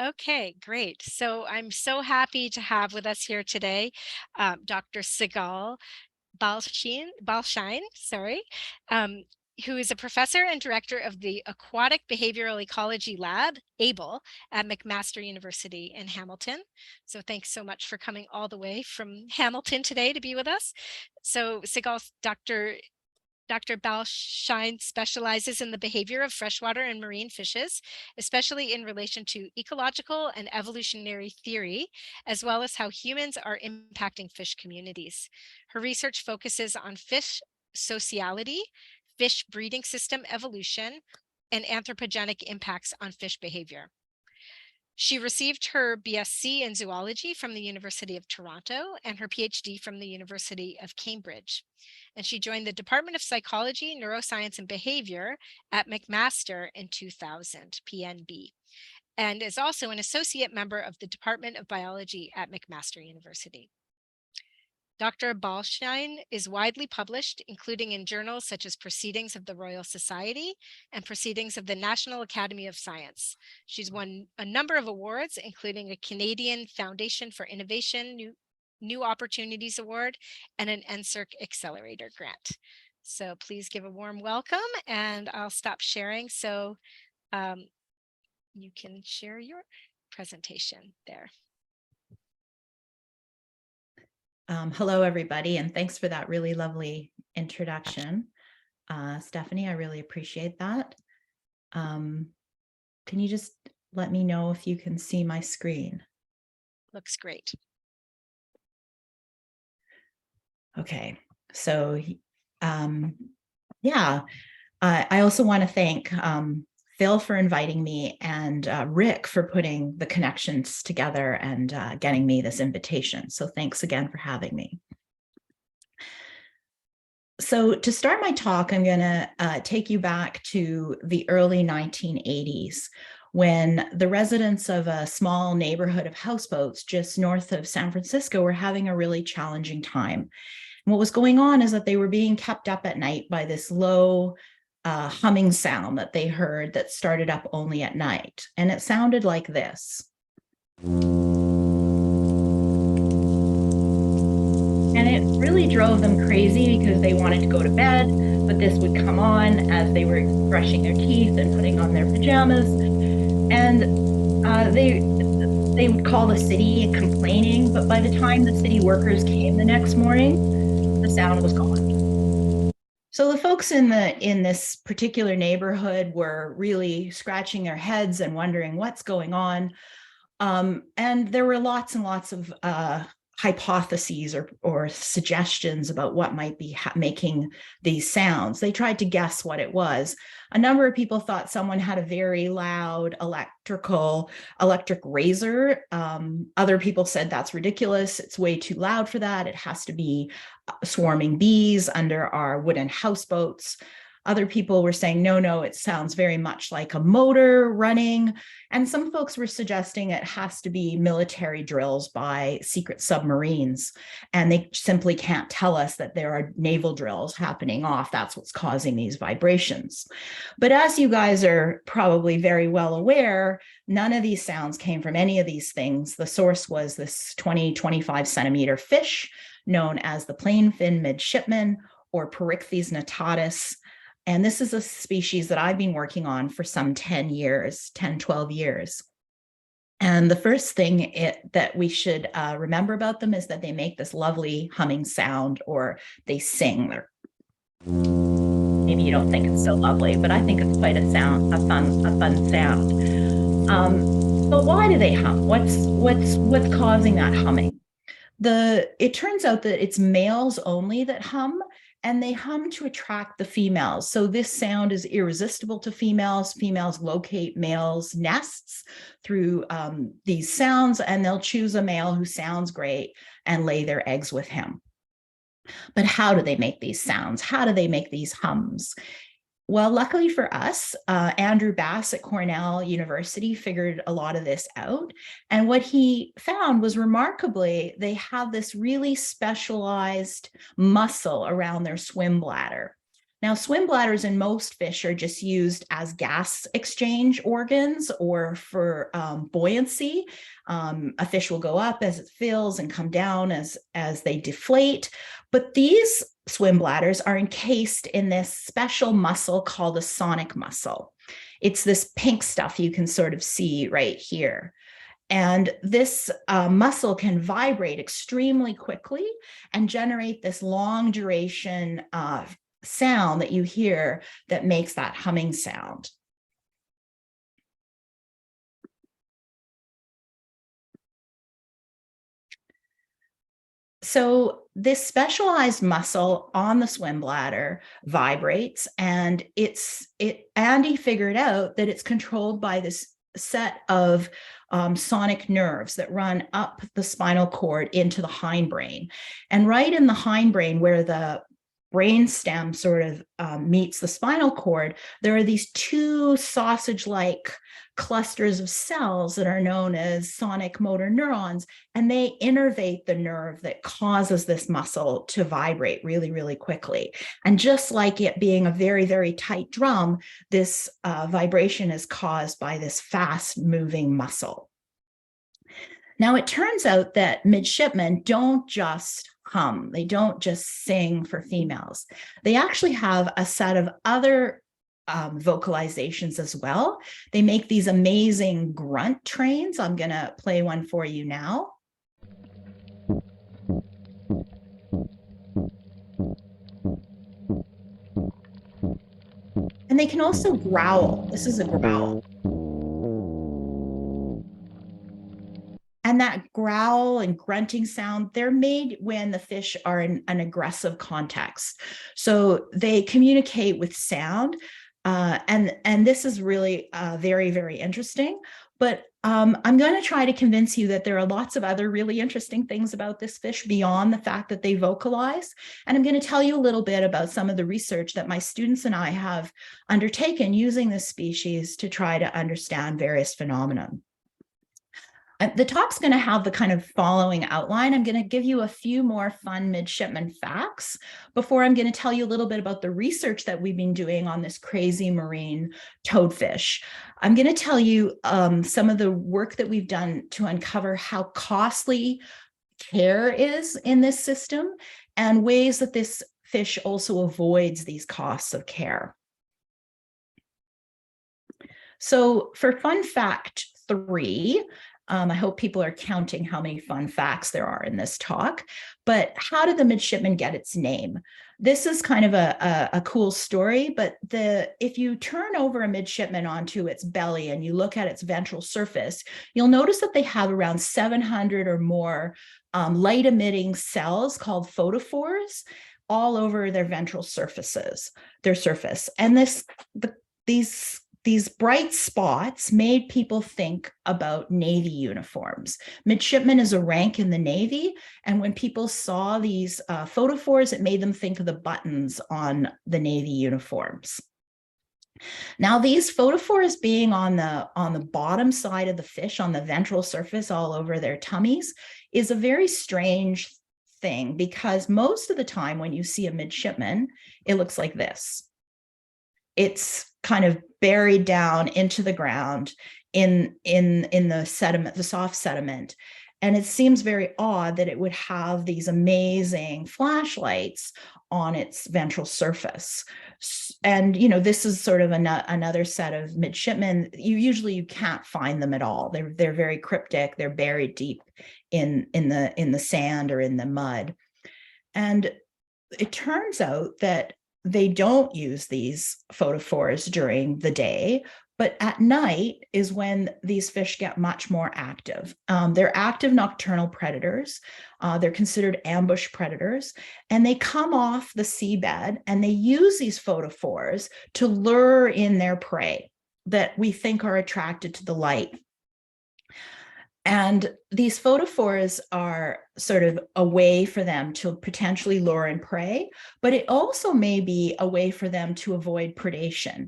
Okay, great. So I'm so happy to have with us here today Dr. Sigal Balshine, sorry, um, who is a professor and director of the Aquatic Behavioral Ecology Lab, ABLE, at McMaster University in Hamilton. So thanks so much for coming all the way from Hamilton today to be with us. So Dr. Balshine specializes in the behavior of freshwater and marine fishes, especially in relation to ecological and evolutionary theory, as well as how humans are impacting fish communities. Her research focuses on fish sociality, fish breeding system evolution, and anthropogenic impacts on fish behavior. She received her BSc in zoology from the University of Toronto and her PhD from the University of Cambridge. And she joined the Department of Psychology, Neuroscience, and Behavior at McMaster in 2000, PNB, and is also an associate member of the Department of Biology at McMaster University. Dr. Balshine is widely published, including in journals such as Proceedings of the Royal Society and Proceedings of the National Academy of Science. She's won a number of awards, including a Canadian Foundation for Innovation New Opportunities Award and an NSERC Accelerator Grant. So please give a warm welcome, and I'll stop sharing so you can share your presentation there. Hello, everybody, and thanks for that really lovely introduction. Stephanie, I really appreciate that. Can you just let me know if you can see my screen? Looks great. Okay, so yeah, I also want to thank Phil for inviting me and Rick for putting the connections together and getting me this invitation. So thanks again for having me. So to start my talk, I'm going to take you back to the early 1980s when the residents of a small neighborhood of houseboats just north of San Francisco were having a really challenging time. And what was going on is that they were being kept up at night by this low humming sound that they heard that started up only at night. And it sounded like this. And it really drove them crazy because they wanted to go to bed, but this would come on as they were brushing their teeth and putting on their pajamas. And they would call the city complaining, but by the time the city workers came the next morning, the sound was gone. So the folks in this particular neighborhood were really scratching their heads and wondering what's going on. And there were lots and lots of hypotheses or suggestions about what might be making these sounds. They tried to guess what it was. A number of people thought someone had a very loud electric razor. Other people said that's ridiculous. It's way too loud for that. It has to be swarming bees under our wooden houseboats. Other people were saying, no, it sounds very much like a motor running. And some folks were suggesting it has to be military drills by secret submarines. And they simply can't tell us that there are naval drills happening off. That's what's causing these vibrations. But as you guys are probably very well aware, none of these sounds came from any of these things. The source was this 20-25 centimeter fish known as the plainfin midshipman or Perichthys natatus. And this is a species that I've been working on for some 10, 12 years. And the first thing that we should remember about them is that they make this lovely humming sound, or they sing. Maybe you don't think it's so lovely, but I think it's quite a fun sound. But why do they hum? What's causing that humming? It turns out that it's males only that hum, and they hum to attract the females. So this sound is irresistible to females. Females locate males' nests through these sounds, and they'll choose a male who sounds great and lay their eggs with him. But how do they make these sounds? How do they make these hums? Well, luckily for us, Andrew Bass at Cornell University figured a lot of this out. And what he found was remarkably, they have this really specialized muscle around their swim bladder. Now, swim bladders in most fish are just used as gas exchange organs or for buoyancy. A fish will go up as it fills and come down as they deflate. But these swim bladders are encased in this special muscle called a sonic muscle. It's this pink stuff you can sort of see right here. And this muscle can vibrate extremely quickly and generate this long duration sound that you hear that makes that humming sound. So this specialized muscle on the swim bladder vibrates, and Andy figured out that it's controlled by this set of sonic nerves that run up the spinal cord into the hindbrain. And right in the hindbrain, where the brain stem sort of meets the spinal cord, there are these two sausage-like clusters of cells that are known as sonic motor neurons, and they innervate the nerve that causes this muscle to vibrate really, really quickly. And just like it being a very, very tight drum, this vibration is caused by this fast-moving muscle. Now, it turns out that midshipmen don't just hum. They don't just sing for females. They actually have a set of other vocalizations as well. They make these amazing grunt trains. I'm going to play one for you now. And they can also growl. This is a growl. And that growl and grunting sound, they're made when the fish are in an aggressive context. So they communicate with sound. And this is really very, very interesting. But I'm going to try to convince you that there are lots of other really interesting things about this fish beyond the fact that they vocalize. And I'm going to tell you a little bit about some of the research that my students and I have undertaken using this species to try to understand various phenomena. The talk's going to have the kind of following outline. I'm going to give you a few more fun midshipman facts before I'm going to tell you a little bit about the research that we've been doing on this crazy marine toadfish. I'm going to tell you some of the work that we've done to uncover how costly care is in this system and ways that this fish also avoids these costs of care. So for fun fact 3, I hope people are counting how many fun facts there are in this talk, but how did the midshipman get its name? This is kind of a cool story, but if you turn over a midshipman onto its belly and you look at its ventral surface, you'll notice that they have around 700 or more light-emitting cells called photophores all over their ventral surface. And these bright spots made people think about Navy uniforms. Midshipman is a rank in the Navy, and when people saw these photophores, it made them think of the buttons on the Navy uniforms. Now, these photophores being on the bottom side of the fish, on the ventral surface all over their tummies, is a very strange thing, because most of the time when you see a midshipman, it looks like this. It's kind of buried down into the ground in the sediment, the soft sediment. And it seems very odd that it would have these amazing flashlights on its ventral surface. And, you know, this is sort of another set of midshipmen. You can't find them at all. They're very cryptic. They're buried deep in the sand or in the mud. And it turns out that they don't use these photophores during the day, but at night is when these fish get much more active. They're active nocturnal predators. They're considered ambush predators, and they come off the seabed and they use these photophores to lure in their prey that we think are attracted to the light. And these photophores are sort of a way for them to potentially lure and prey, but it also may be a way for them to avoid predation.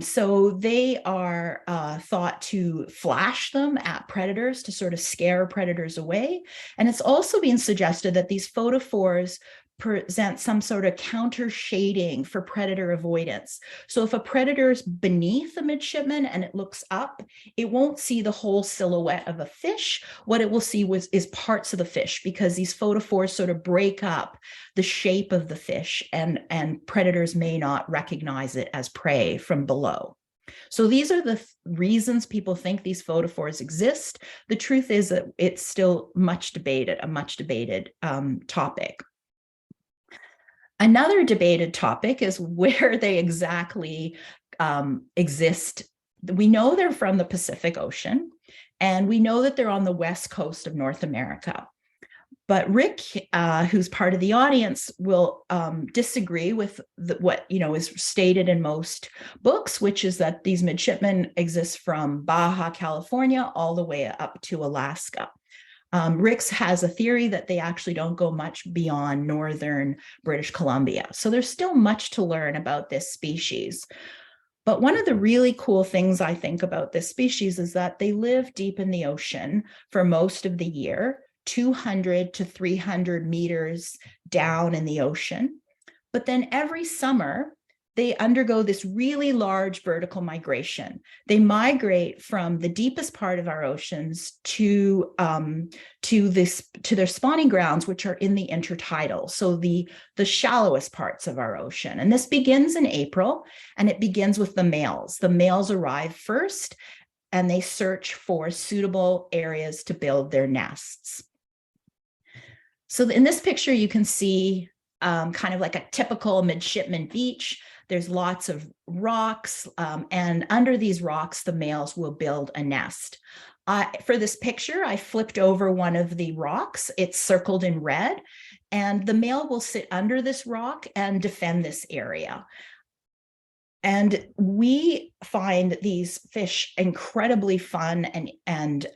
So they are thought to flash them at predators to sort of scare predators away. And it's also been suggested that these photophores present some sort of counter shading for predator avoidance. So if a predator is beneath a midshipman and it looks up, it won't see the whole silhouette of a fish. What it will see is parts of the fish, because these photophores sort of break up the shape of the fish, and predators may not recognize it as prey from below. So these are the reasons people think these photophores exist. The truth is that it's still a much debated topic. Another debated topic is where they exactly exist. We know they're from the Pacific Ocean, and we know that they're on the west coast of North America. But Rick, who's part of the audience, will disagree with what is stated in most books, which is that these midshipmen exist from Baja California all the way up to Alaska. Rick's has a theory that they actually don't go much beyond northern British Columbia. So there's still much to learn about this species. But one of the really cool things I think about this species is that they live deep in the ocean for most of the year, 200 to 300 meters down in the ocean. But then every summer, they undergo this really large vertical migration. They migrate from the deepest part of our oceans to their spawning grounds, which are in the intertidal, so the shallowest parts of our ocean. And this begins in April, and it begins with the males. The males arrive first, and they search for suitable areas to build their nests. So in this picture, you can see kind of like a typical midshipman beach. There's lots of rocks, and under these rocks, the males will build a nest. For this picture, I flipped over one of the rocks. It's circled in red, and the male will sit under this rock and defend this area. And we find these fish incredibly fun and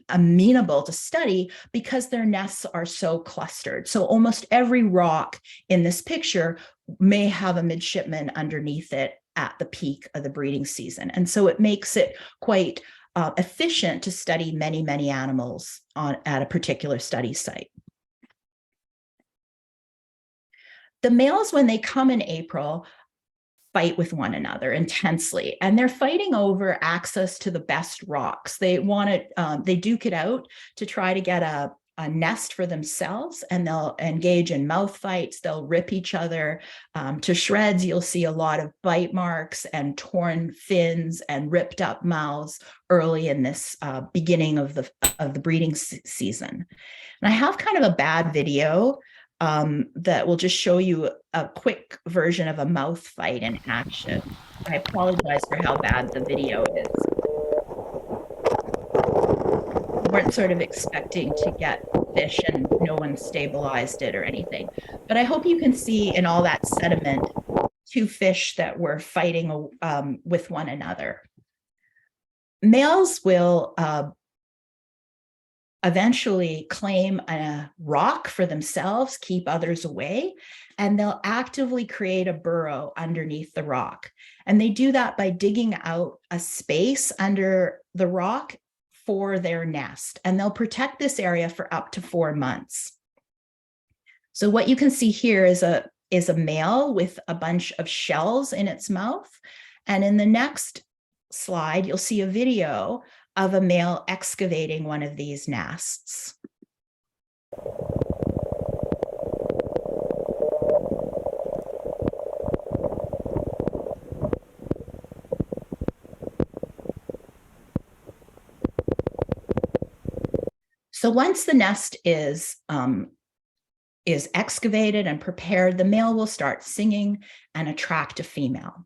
amenable to study because their nests are so clustered. So almost every rock in this picture may have a midshipman underneath it at the peak of the breeding season. And so it makes it quite efficient to study many, many animals at a particular study site. The males, when they come in April, fight with one another intensely, and they're fighting over access to the best rocks. They duke it out to try to get a nest for themselves, and they'll engage in mouth fights. They'll rip each other to shreds. You'll see a lot of bite marks and torn fins and ripped up mouths early in this beginning of the breeding season. And I have kind of a bad video that will just show you a quick version of a mouth fight in action. I apologize for how bad the video is. We weren't sort of expecting to get fish, and no one stabilized it or anything. But I hope you can see in all that sediment, two fish that were fighting with one another. Males will eventually claim a rock for themselves, keep others away, and they'll actively create a burrow underneath the rock. And they do that by digging out a space under the rock for their nest, and they'll protect this area for up to 4 months. So what you can see here is a male with a bunch of shells in its mouth. And in the next slide, you'll see a video of a male excavating one of these nests. So once the nest is excavated and prepared, the male will start singing and attract a female.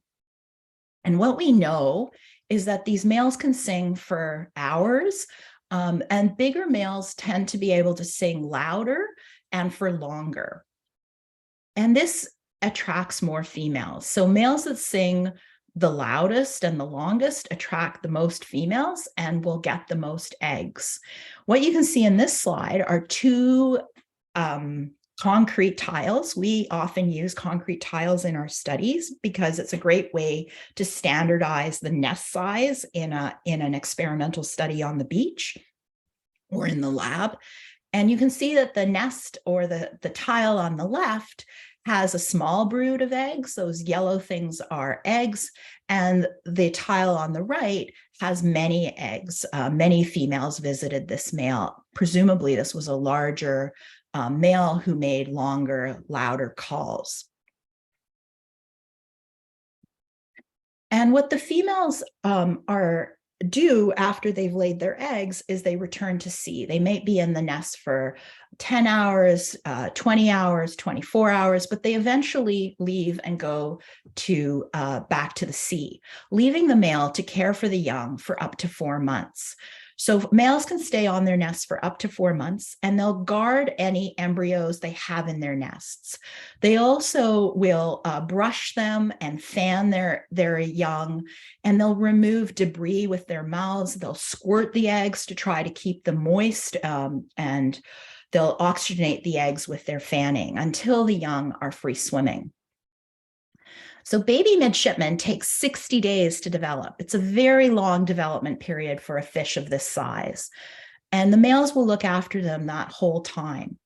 And what we know is that these males can sing for hours, and bigger males tend to be able to sing louder and for longer. And this attracts more females. So males that sing the loudest and the longest attract the most females and will get the most eggs. What you can see in this slide are two concrete tiles. We often use concrete tiles in our studies because it's a great way to standardize the nest size in an experimental study on the beach or in the lab. And you can see that the nest, or the tile on the left, has a small brood of eggs. Those yellow things are eggs. And the tile on the right has many eggs. Many females visited this male. Presumably, this was a larger male who made longer, louder calls. And what the females do after they've laid their eggs is they return to sea. They may be in the nest for 10 hours, 20 hours, 24 hours, but they eventually leave and go to back to the sea, leaving the male to care for the young for up to 4 months. So males can stay on their nests for up to 4 months, and they'll guard any embryos they have in their nests. They also will brush them and fan their young, and they'll remove debris with their mouths. They'll squirt the eggs to try to keep them moist, and they'll oxygenate the eggs with their fanning until the young are free swimming. So baby midshipman takes 60 days to develop. It's a very long development period for a fish of this size. And the males will look after them that whole time.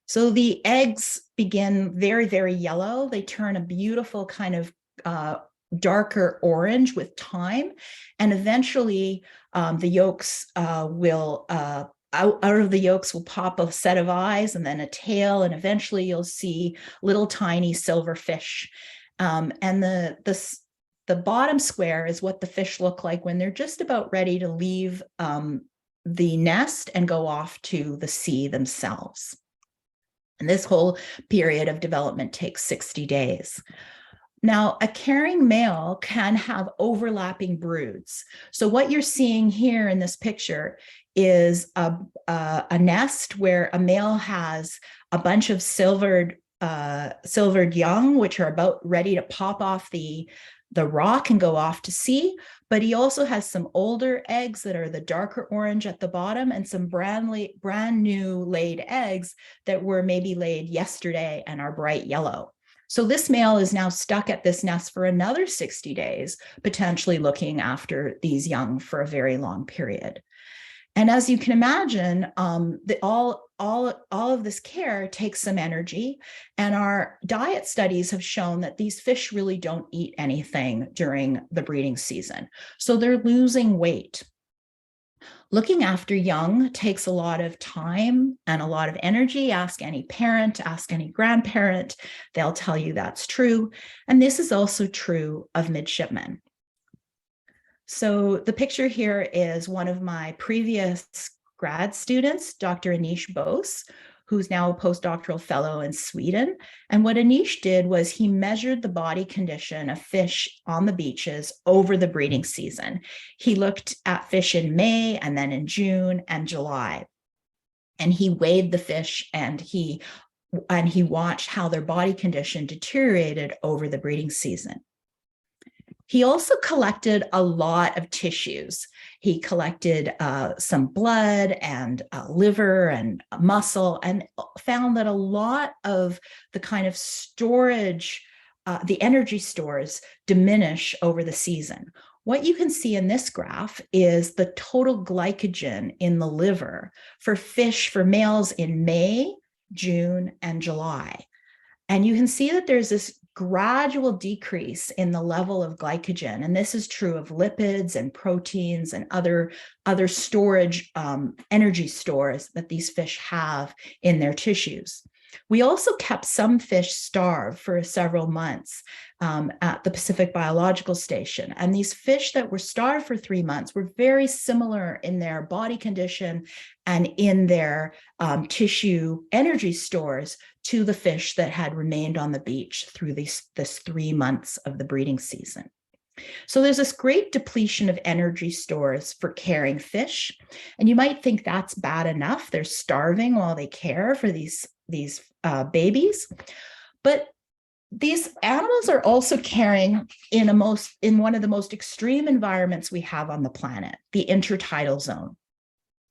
So the eggs begin very, very yellow. They turn a beautiful kind of darker orange with time. And eventually the yolks will out of the yolks will pop a set of eyes and then a tail, and eventually you'll see little tiny silver fish. And the bottom square is what the fish look like when they're just about ready to leave the nest and go off to the sea themselves. And this whole period of development takes 60 days. Now, a carrying male can have overlapping broods. So what you're seeing here in this picture is a nest where a male has a bunch of silvered young, which are about ready to pop off the rock and go off to sea. But he also has some older eggs that are the darker orange at the bottom, and some brand new laid eggs that were maybe laid yesterday and are bright yellow. So this male is now stuck at this nest for another 60 days, potentially looking after these young for a very long period. And as you can imagine, all of this care takes some energy, and our diet studies have shown that these fish really don't eat anything during the breeding season. So they're losing weight. Looking after young takes a lot of time and a lot of energy. Ask any parent, ask any grandparent, they'll tell you that's true. And this is also true of midshipmen. So the picture here is one of my previous grad students, Dr. Anish Bose, who's now a postdoctoral fellow in Sweden. And what Anish did was he measured the body condition of fish on the beaches over the breeding season. He looked at fish in May and then in June and July. And he weighed the fish, and he watched how their body condition deteriorated over the breeding season. He also collected a lot of tissues. He collected some blood and liver and muscle, and found that a lot of the kind of storage, the energy stores, diminish over the season. What you can see in this graph is the total glycogen in the liver for fish, for males in May, June, and July. And you can see that there's this gradual decrease in the level of glycogen. And this is true of lipids and proteins and other storage, energy stores that these fish have in their tissues. We also kept some fish starved for several months at the Pacific Biological Station. And these fish that were starved for 3 months were very similar in their body condition and in their tissue energy stores to the fish that had remained on the beach through this 3 months of the breeding season. So there's this great depletion of energy stores for caring fish. And you might think that's bad enough. They're starving while they care for these babies. But these animals are also caring in one of the most extreme environments we have on the planet, the intertidal zone.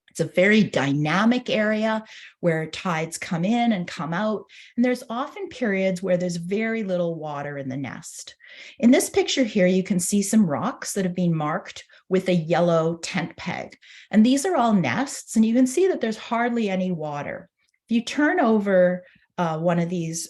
It's a very dynamic area where tides come in and come out, and there's often periods where there's very little water in the nest. In this picture here, you can see some rocks that have been marked with a yellow tent peg. And these are all nests, and you can see that there's hardly any water. If you turn over one of these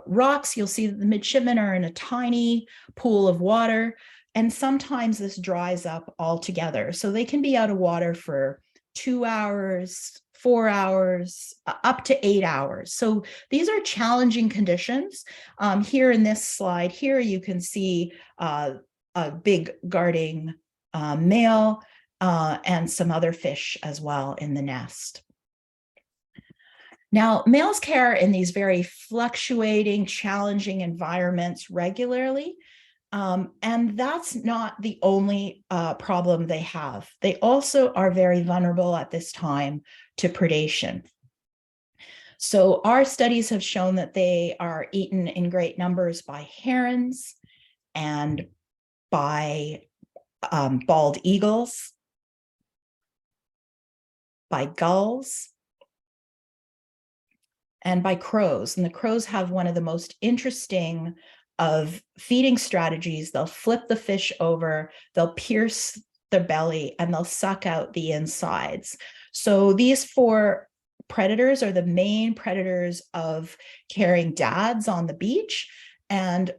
rocks, you'll see that the midshipmen are in a tiny pool of water, and sometimes this dries up altogether. So they can be out of water for 2 hours, 4 hours, up to 8 hours. So these are challenging conditions. Here in this slide here, you can see a big guarding male and some other fish as well in the nest. Now, males care in these very fluctuating, challenging environments regularly. And that's not the only problem they have. They also are very vulnerable at this time to predation. So our studies have shown that they are eaten in great numbers by herons and by bald eagles, by gulls, and by crows. And the crows have one of the most interesting of feeding strategies. They'll flip the fish over, they'll pierce the belly, and they'll suck out the insides. So these 4 predators are the main predators of carrying dads on the beach. And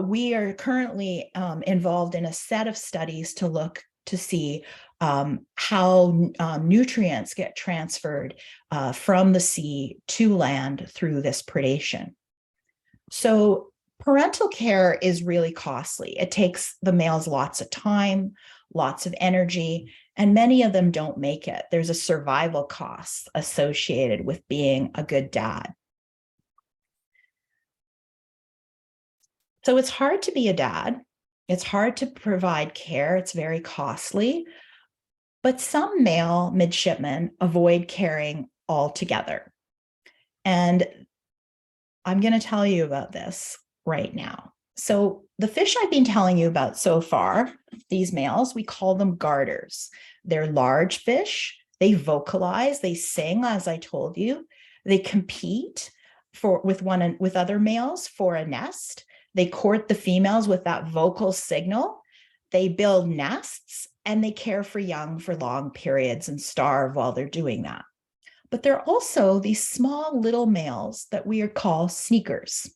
we are currently involved in a set of studies to look to see how nutrients get transferred from the sea to land through this predation. So parental care is really costly. It takes the males lots of time, lots of energy, and many of them don't make it. There's a survival cost associated with being a good dad. So it's hard to be a dad. It's hard to provide care. It's very costly. But some male midshipmen avoid caring altogether. And I'm going to tell you about this right now. So the fish I've been telling you about so far, these males, we call them garters. They're large fish. They vocalize, they sing, as I told you. They compete with other males for a nest. They court the females with that vocal signal. They build nests, and they care for young for long periods and starve while they're doing that. But there are also these small little males that we call sneakers.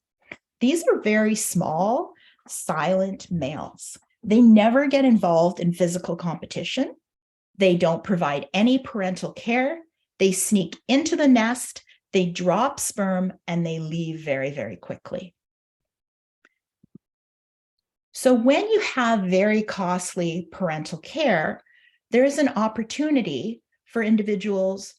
These are very small, silent males. They never get involved in physical competition. They don't provide any parental care. They sneak into the nest, they drop sperm, and they leave very, very quickly. So when you have very costly parental care, there's an opportunity for individuals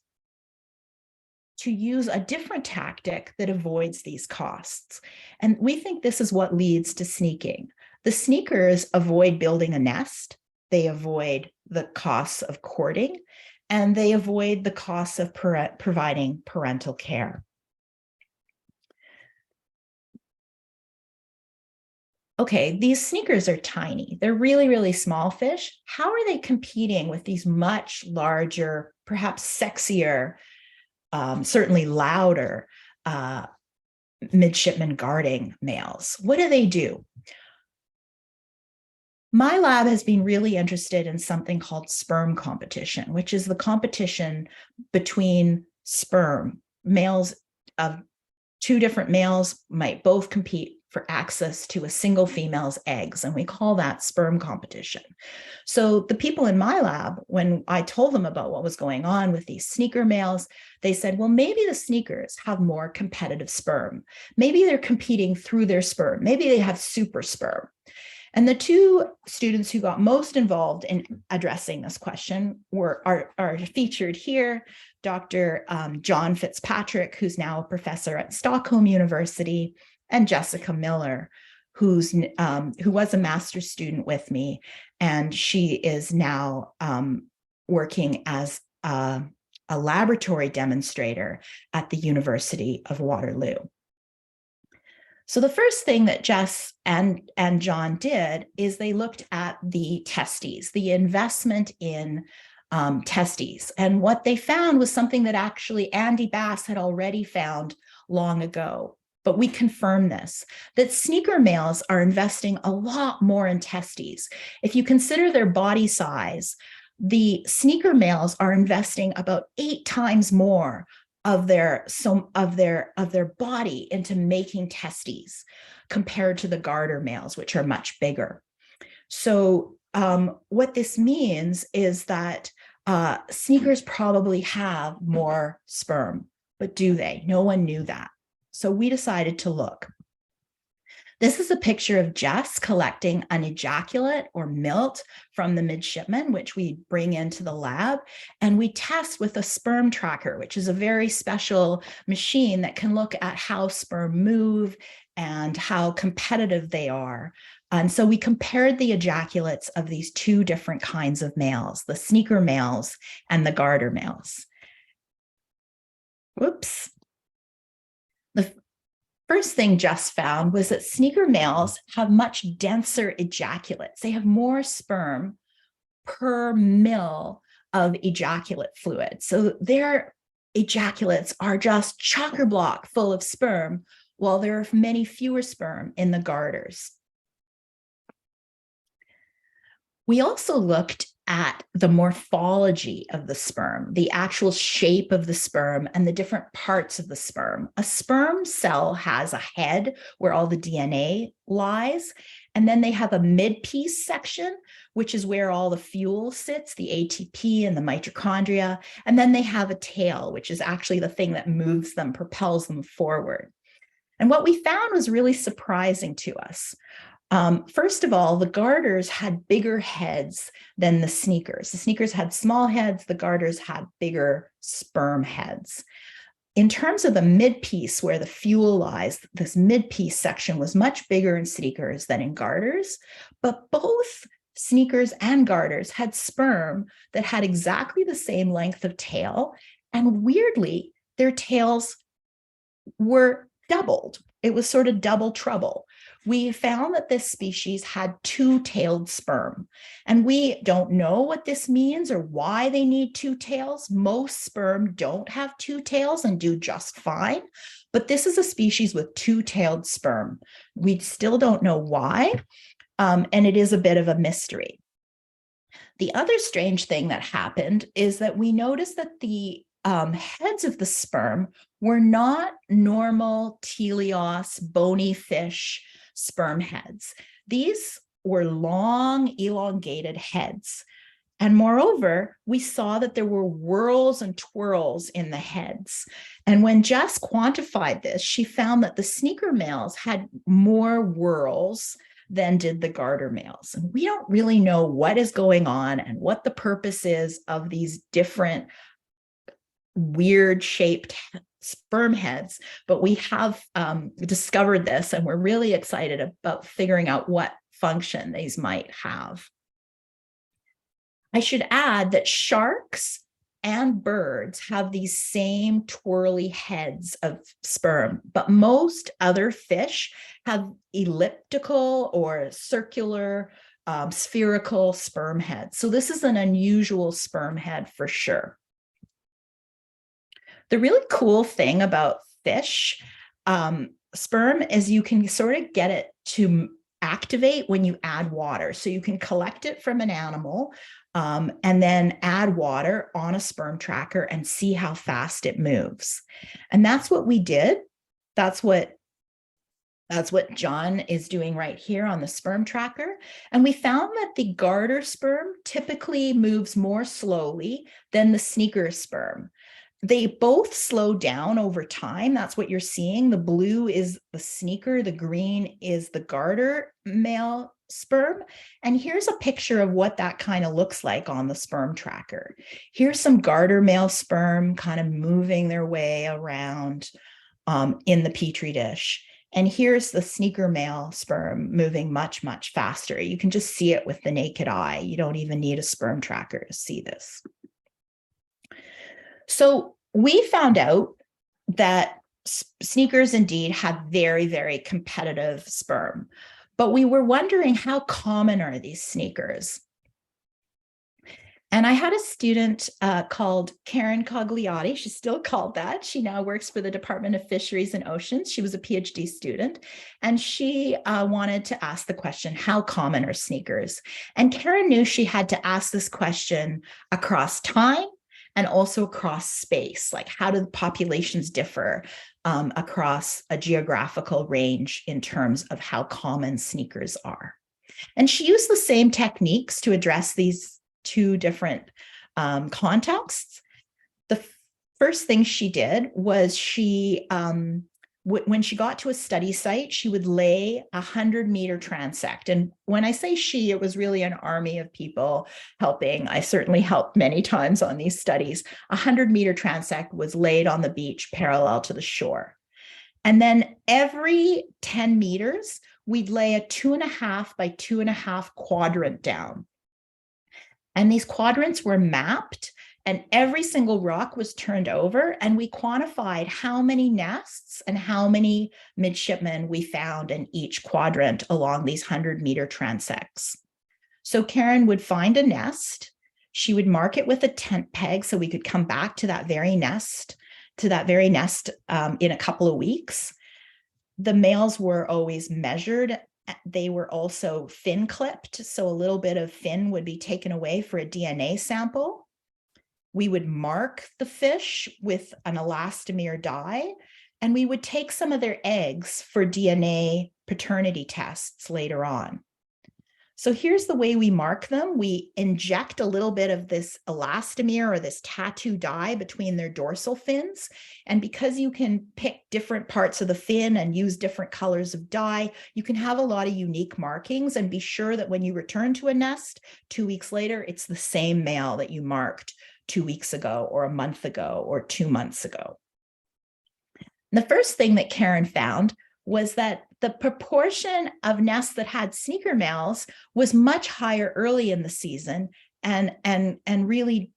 to use a different tactic that avoids these costs. And we think this is what leads to sneaking. The sneakers avoid building a nest, they avoid the costs of courting, and they avoid the costs of providing parental care. Okay, these sneakers are tiny. They're really, really small fish. How are they competing with these much larger, perhaps sexier, certainly louder midshipman guarding males? What do? My lab has been really interested in something called sperm competition, which is the competition between sperm. Males of 2 different males might both compete for access to a single female's eggs, and we call that sperm competition. So the people in my lab, when I told them about what was going on with these sneaker males, they said, well, maybe the sneakers have more competitive sperm. Maybe they're competing through their sperm. Maybe they have super sperm. And the 2 students who got most involved in addressing this question are featured here. Dr. John Fitzpatrick, who's now a professor at Stockholm University, and Jessica Miller, who was a master's student with me, and she is now working as a laboratory demonstrator at the University of Waterloo. So the first thing that Jess and John did is they looked at the testes, the investment in testes. And what they found was something that actually Andy Bass had already found long ago. but we confirm this, that sneaker males are investing a lot more in testes. If you consider their body size, the sneaker males are investing about 8 times more of their body into making testes compared to the garter males, which are much bigger. So what this means is that sneakers probably have more sperm, but do they? No one knew that. So we decided to look. This is a picture of Jess collecting an ejaculate or milt from the midshipman, which we bring into the lab, and we test with a sperm tracker, which is a very special machine that can look at how sperm move and how competitive they are. And so we compared the ejaculates of these 2 different kinds of males, the sneaker males and the garter males. Whoops. The first thing Jess found was that sneaker males have much denser ejaculates. They have more sperm per mil of ejaculate fluid. So their ejaculates are just chock-a-block full of sperm, while there are many fewer sperm in the garters. We also looked at the morphology of the sperm, the actual shape of the sperm and the different parts of the sperm. A sperm cell has a head where all the DNA lies, and then they have a mid-piece section, which is where all the fuel sits, the ATP and the mitochondria, and then they have a tail, which is actually the thing that moves them, propels them forward. And what we found was really surprising to us. First of all, the garters had bigger heads than the sneakers. The sneakers had small heads, the garters had bigger sperm heads. In terms of the mid-piece where the fuel lies, this mid-piece section was much bigger in sneakers than in garters, but both sneakers and garters had sperm that had exactly the same length of tail, and weirdly, their tails were doubled. It was sort of double trouble. We found that this species had 2-tailed sperm, and we don't know what this means or why they need 2 tails. Most sperm don't have 2 tails and do just fine, but this is a species with 2-tailed sperm. We still don't know why, and it is a bit of a mystery. The other strange thing that happened is that we noticed that the heads of the sperm were not normal teleos bony fish sperm heads. These were long, elongated heads. And moreover, we saw that there were whorls and twirls in the heads. And when Jess quantified this, she found that the sneaker males had more whorls than did the garter males. And we don't really know what is going on and what the purpose is of these different weird shaped sperm heads, but we have discovered this, and we're really excited about figuring out what function these might have. I should add that sharks and birds have these same twirly heads of sperm, but most other fish have elliptical or circular, spherical sperm heads. So this is an unusual sperm head for sure. The really cool thing about fish sperm is you can sort of get it to activate when you add water. So you can collect it from an animal and then add water on a sperm tracker and see how fast it moves. And that's what we did. That's what John is doing right here on the sperm tracker. And we found that the garter sperm typically moves more slowly than the sneaker sperm. They both slow down over time. That's what you're seeing. The blue is the sneaker, the green is the garter male sperm. And here's a picture of what that kind of looks like on the sperm tracker. Here's some garter male sperm kind of moving their way around in the Petri dish. And here's the sneaker male sperm moving much, much faster. You can just see it with the naked eye. You don't even need a sperm tracker to see this. So we found out that sneakers indeed have very, very competitive sperm, but we were wondering how common are these sneakers? And I had a student called Karen Cogliotti. She's still called that. She now works for the Department of Fisheries and Oceans. She was a PhD student, and she wanted to ask the question, how common are sneakers? And Karen knew she had to ask this question across time and also across space. Like, how do the populations differ across a geographical range in terms of how common sneakers are? And she used the same techniques to address these two different contexts. The first thing she did was when she got to a study site, she would lay 100-meter transect. And when I say she, it was really an army of people helping. I certainly helped many times on these studies. 100-meter transect was laid on the beach parallel to the shore. And then every 10 meters, we'd lay a 2.5 by 2.5 quadrant down. And these quadrants were mapped, and every single rock was turned over, and we quantified how many nests and how many midshipmen we found in each quadrant along these 100-meter transects. So Karen would find a nest. She would mark it with a tent peg so we could come back to that very nest, in a couple of weeks. The males were always measured. They were also fin clipped, so a little bit of fin would be taken away for a DNA sample. We would mark the fish with an elastomer dye, and we would take some of their eggs for DNA paternity tests later on. So here's the way we mark them. We inject a little bit of this elastomer or this tattoo dye between their dorsal fins. And because you can pick different parts of the fin and use different colors of dye, you can have a lot of unique markings and be sure that when you return to a nest 2 weeks later, it's the same male that you marked 2 weeks ago or a month ago or 2 months ago. And the first thing that Karen found was that the proportion of nests that had sneaker males was much higher early in the season and really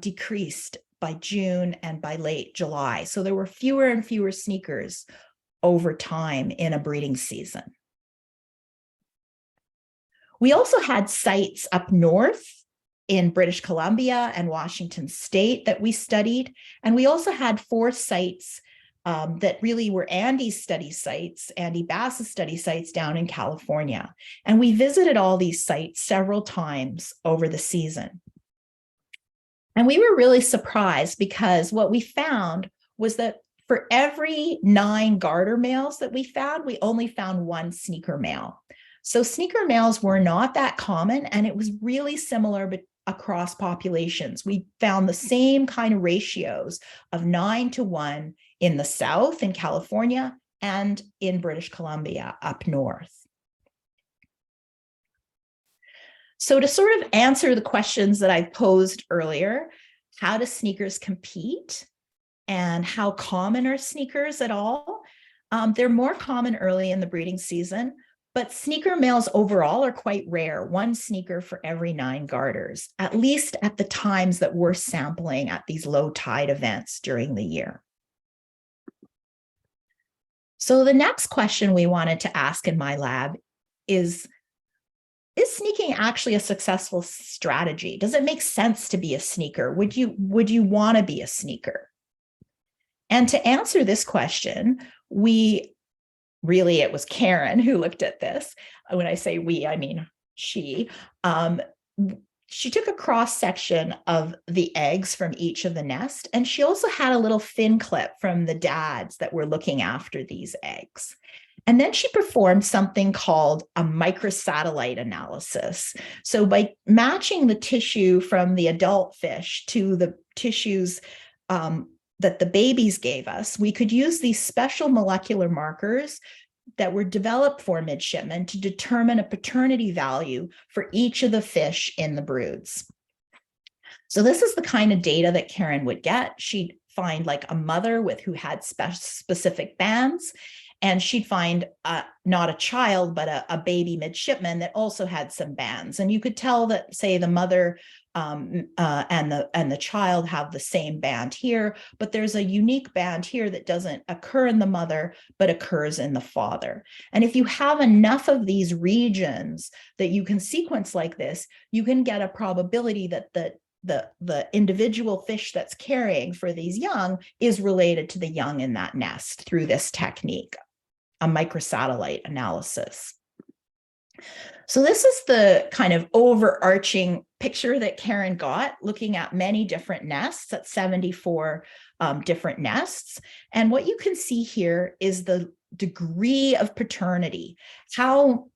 decreased by June and by late July. So there were fewer and fewer sneakers over time in a breeding season. We also had sites up north in British Columbia and Washington State that we studied. And we also had 4 sites that really were Andy's study sites, Andy Bass's study sites down in California. And we visited all these sites several times over the season. And we were really surprised because what we found was that for every 9 garter males that we found, we only found 1 sneaker male. So sneaker males were not that common, and it was really similar across populations. We found the same kind of ratios of 9-to-1 in the South, in California, and in British Columbia up north. So to sort of answer the questions that I posed earlier, how do sneakers compete and how common are sneakers at all? They're more common early in the breeding season, but sneaker males overall are quite rare, 1 sneaker for every 9 garters, at least at the times that we're sampling at these low tide events during the year. So the next question we wanted to ask in my lab is sneaking actually a successful strategy? Does it make sense to be a sneaker? Would you want to be a sneaker? And to answer this question, it was Karen who looked at this. When I say we, I mean she. She took a cross section of the eggs from each of the nest, and she also had a little fin clip from the dads that were looking after these eggs. And then she performed something called a microsatellite analysis. So by matching the tissue from the adult fish to the tissues that the babies gave us, we could use these special molecular markers that were developed for midshipmen to determine a paternity value for each of the fish in the broods. So this is the kind of data that Karen would get. She'd find like a mother who had specific bands, And she'd find not a child, but a baby midshipman that also had some bands. And you could tell that, say, the mother and the child have the same band here, but there's a unique band here that doesn't occur in the mother, but occurs in the father. And if you have enough of these regions that you can sequence like this, you can get a probability that the individual fish that's carrying for these young is related to the young in that nest through this technique, a microsatellite analysis. So this is the kind of overarching picture that Karen got, looking at many different nests, at 74 different nests. And what you can see here is the degree of paternity, how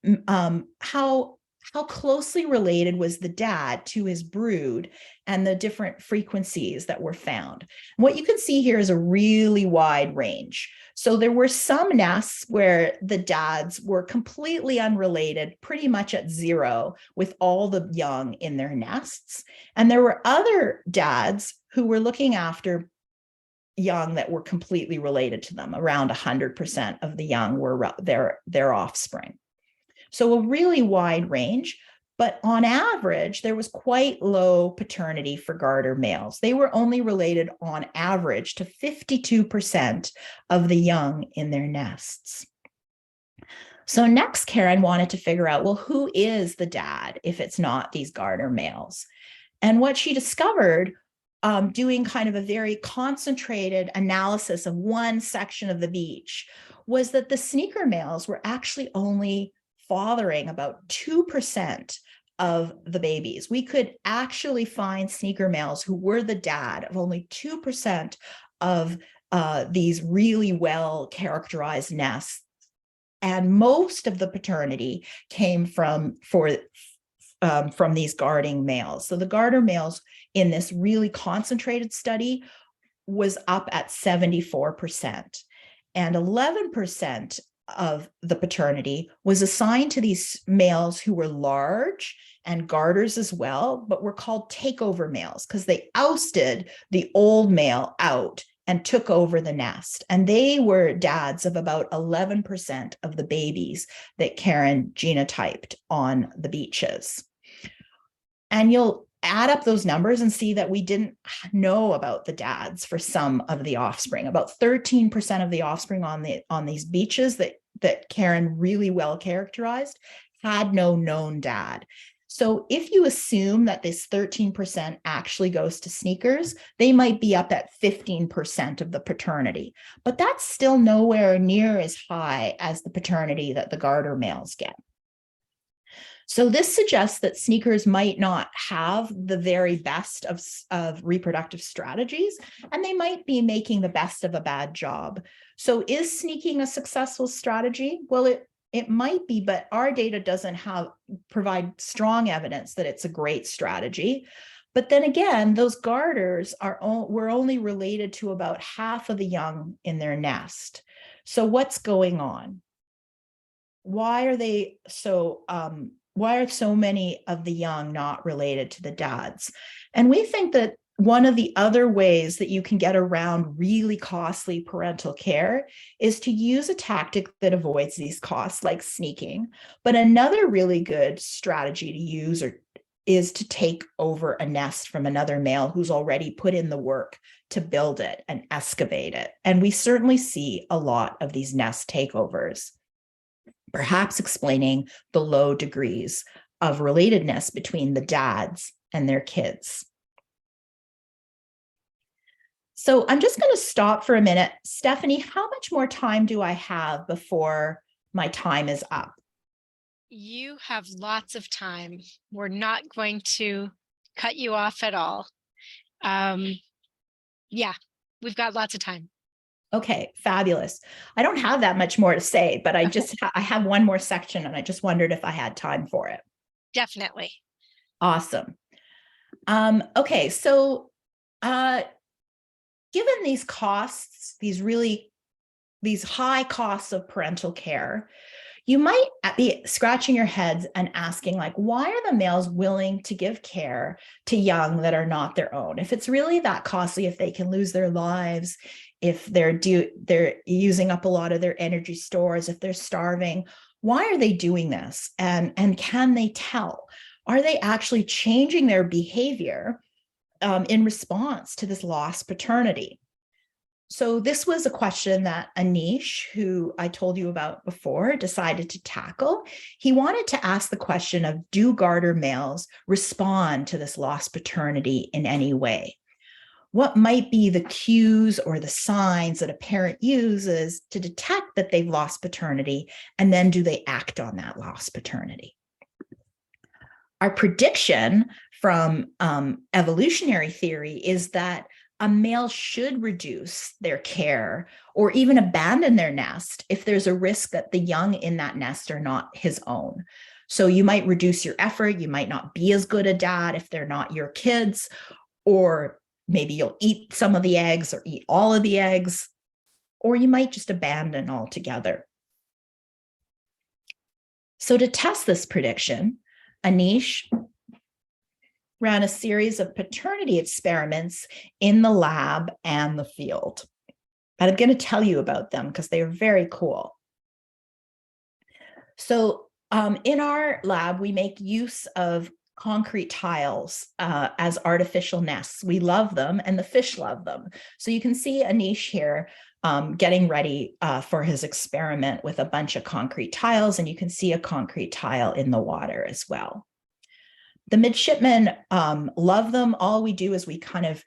closely related was the dad to his brood, and the different frequencies that were found. And what you can see here is a really wide range. So there were some nests where the dads were completely unrelated, pretty much at zero, with all the young in their nests. And there were other dads who were looking after young that were completely related to them. Around 100% of the young were their offspring. So a really wide range, but on average, there was quite low paternity for garter males. They were only related on average to 52% of the young in their nests. So next, Karen wanted to figure out, well, who is the dad if it's not these garter males? And what she discovered, doing kind of a very concentrated analysis of one section of the beach, was that the sneaker males were actually only fathering about 2% of the babies. We could actually find sneaker males who were the dad of only 2% of these really well characterized nests. And most of the paternity came from these guarding males. So the garter males in this really concentrated study was up at 74%, and 11% of the paternity was assigned to these males who were large and garters as well, but were called takeover males because they ousted the old male out and took over the nest. And they were dads of about 11% of the babies that Karen genotyped on the beaches. And you'll add up those numbers and see that we didn't know about the dads for some of the offspring. About 13% of the offspring on these beaches that Karen really well characterized had no known dad. So if you assume that this 13% actually goes to sneakers, they might be up at 15% of the paternity, but that's still nowhere near as high as the paternity that the garter males get. So this suggests that sneakers might not have the very best of reproductive strategies, and they might be making the best of a bad job. So is sneaking a successful strategy? Well, it might be, but our data doesn't provide strong evidence that it's a great strategy. But then again, those garters were only related to about half of the young in their nest. So what's going on? Why are so many of the young not related to the dads? And we think that one of the other ways that you can get around really costly parental care is to use a tactic that avoids these costs, like sneaking. But another really good strategy to use is to take over a nest from another male who's already put in the work to build it and excavate it. And we certainly see a lot of these nest takeovers, perhaps explaining the low degrees of relatedness between the dads and their kids. So I'm just going to stop for a minute. Stephanie, how much more time do I have before my time is up? You have lots of time. We're not going to cut you off at all. Yeah, we've got lots of time. Okay, fabulous. I don't have that much more to say, but I have one more section, and I just wondered if I had time for it. Definitely. Awesome. Okay, so given these costs, these high costs of parental care, you might be scratching your heads and asking, like, why are the males willing to give care to young that are not their own? If it's really that costly, if they can lose their lives, if they're using up a lot of their energy stores, if they're starving. Why are they doing this? And can they tell? Are they actually changing their behavior in response to this lost paternity? So this was a question that Anish, who I told you about before, decided to tackle. He wanted to ask the question of, do garter males respond to this lost paternity in any way? What might be the cues or the signs that a parent uses to detect that they've lost paternity, and then do they act on that lost paternity? Our prediction from evolutionary theory is that a male should reduce their care or even abandon their nest if there's a risk that the young in that nest are not his own. So you might reduce your effort. You might not be as good a dad if they're not your kids, or maybe you'll eat some of the eggs or eat all of the eggs, or you might just abandon altogether. So to test this prediction, Anish ran a series of paternity experiments in the lab and the field. And I'm going to tell you about them because they are very cool. So in our lab, we make use of concrete tiles as artificial nests. We love them, and the fish love them. So you can see Anish here getting ready for his experiment with a bunch of concrete tiles, and you can see a concrete tile in the water as well. The midshipmen love them. All we do is we kind of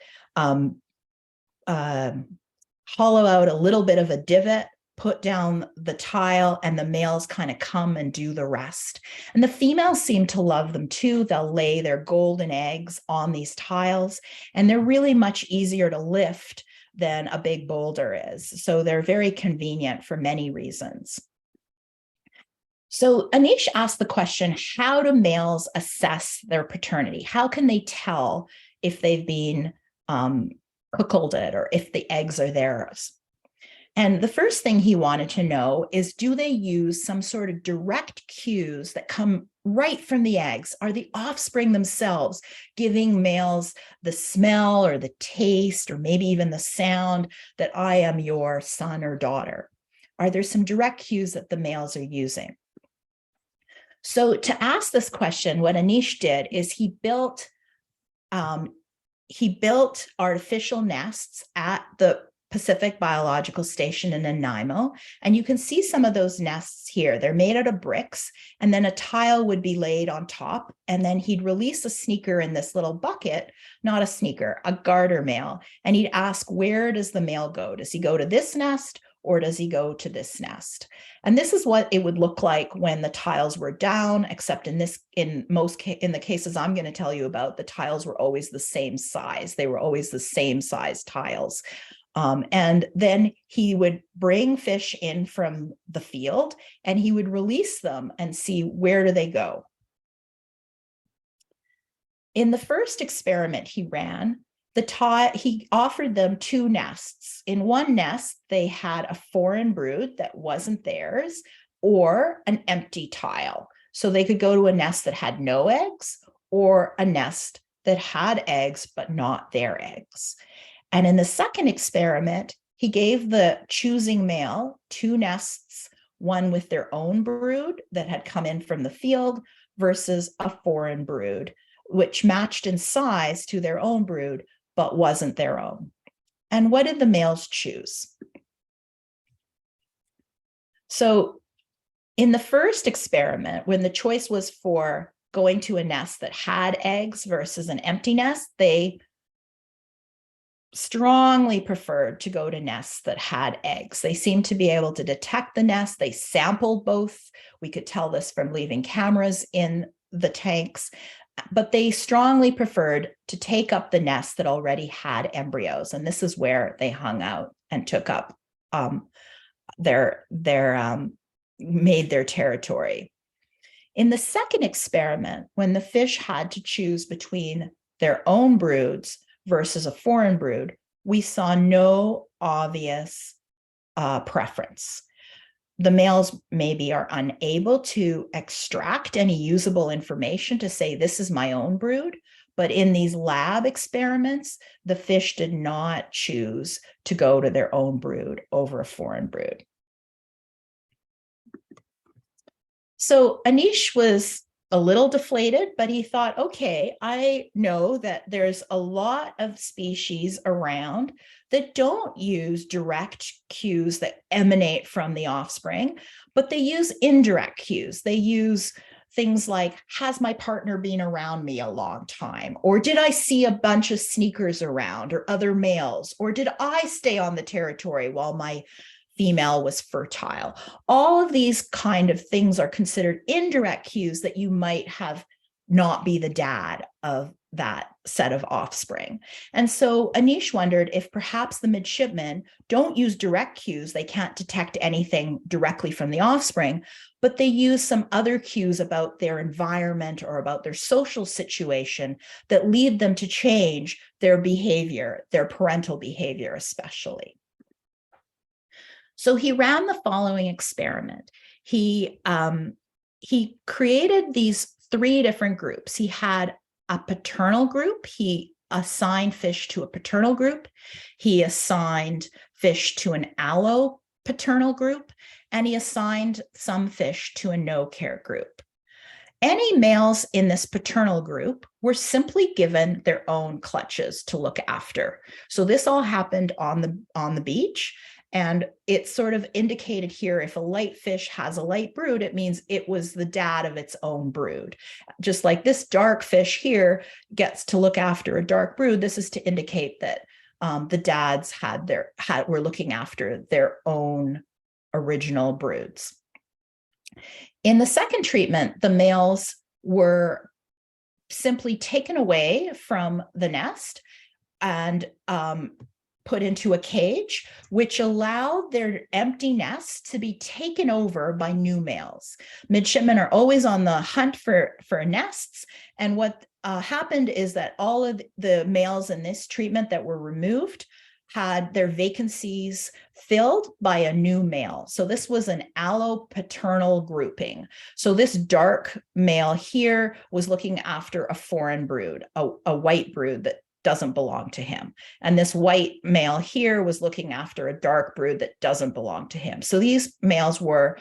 hollow out a little bit of a divot, put down the tile, and the males kind of come and do the rest. And the females seem to love them too. They'll lay their golden eggs on these tiles, and they're really much easier to lift than a big boulder is. So they're very convenient for many reasons. So Anish asked the question, how do males assess their paternity? How can they tell if they've been cuckolded or if the eggs are theirs? And the first thing he wanted to know is, do they use some sort of direct cues that come right from the eggs? Are the offspring themselves giving males the smell or the taste or maybe even the sound that I am your son or daughter? Are there some direct cues that the males are using? So to ask this question, what Anish did is he built artificial nests at the Pacific Biological Station in Nanaimo. And you can see some of those nests here. They're made out of bricks, and then a tile would be laid on top, and then he'd release a sneaker in this little bucket, not a sneaker, a garter male. And he'd ask, where does the male go? Does he go to this nest, or does he go to this nest? And this is what it would look like when the tiles were down, except in the cases I'm going to tell you about, the tiles were always the same size. They were always the same size tiles. And then he would bring fish in from the field, and he would release them and see, where do they go? In the first experiment he ran, he offered them two nests. In one nest, they had a foreign brood that wasn't theirs, or an empty tile. So they could go to a nest that had no eggs, or a nest that had eggs but not their eggs. And in the second experiment, he gave the choosing male two nests, one with their own brood that had come in from the field versus a foreign brood, which matched in size to their own brood, but wasn't their own. And what did the males choose? So in the first experiment, when the choice was for going to a nest that had eggs versus an empty nest, they strongly preferred to go to nests that had eggs. They seemed to be able to detect the nest. They sampled both. We could tell this from leaving cameras in the tanks, but they strongly preferred to take up the nest that already had embryos. And this is where they hung out and took up made their territory. In the second experiment, when the fish had to choose between their own broods versus a foreign brood, we saw no obvious preference. The males maybe are unable to extract any usable information to say, this is my own brood, But in these lab experiments, the fish did not choose to go to their own brood over a foreign brood. So Anish was a little deflated, but he thought, okay, I know that there's a lot of species around that don't use direct cues that emanate from the offspring, but they use indirect cues. They use things like, has my partner been around me a long time? Or did I see a bunch of sneakers around or other males? Or did I stay on the territory while my female was fertile? All of these kind of things are considered indirect cues that you might have not be the dad of that set of offspring. And so Anish wondered if perhaps the midshipmen don't use direct cues, they can't detect anything directly from the offspring, but they use some other cues about their environment or about their social situation that lead them to change their behavior, their parental behavior especially. So he ran the following experiment. He created these 3 different groups. He had a paternal group. He assigned fish to a paternal group. He assigned fish to an allopaternal group, and he assigned some fish to a no-care group. Any males in this paternal group were simply given their own clutches to look after. So this all happened on the beach. And it's sort of indicated here, if a light fish has a light brood, it means it was the dad of its own brood. Just like this dark fish here gets to look after a dark brood, this is to indicate that the dads were looking after their own original broods. In the second treatment, the males were simply taken away from the nest and put into a cage, which allowed their empty nest to be taken over by new males. Midshipmen are always on the hunt for nests. And what happened is that all of the males in this treatment that were removed had their vacancies filled by a new male. So this was an allopaternal grouping. So this dark male here was looking after a foreign brood, a white brood that doesn't belong to him. And this white male here was looking after a dark brood that doesn't belong to him. So these males were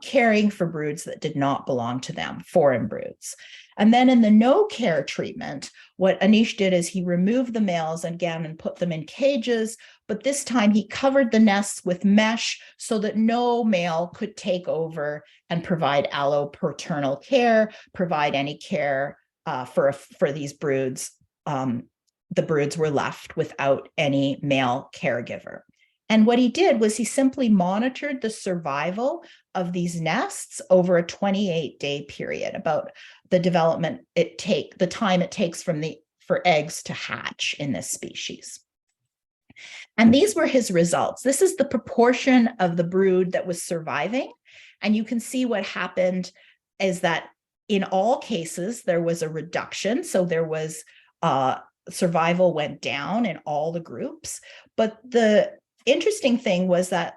caring for broods that did not belong to them, foreign broods. And then in the no-care treatment, what Anish did is he removed the males again and put them in cages, but this time he covered the nests with mesh so that no male could take over and provide allopaternal care, provide any care for these broods. The broods were left without any male caregiver. And what he did was he simply monitored the survival of these nests over a 28-day period, about the development the time it takes for eggs to hatch in this species. And these were his results. This is the proportion of the brood that was surviving. And you can see what happened is that in all cases, there was a reduction. So there was survival went down in all the groups. But the interesting thing was that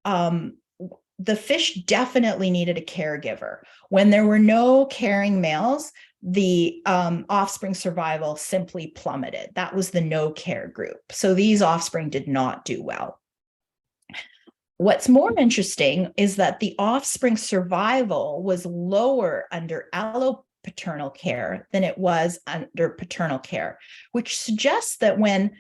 the fish definitely needed a caregiver. When there were no caring males, the offspring survival simply plummeted. That was the no care group. So these offspring did not do well. What's more interesting is that the offspring survival was lower under allopaternal care than it was under paternal care, which suggests that when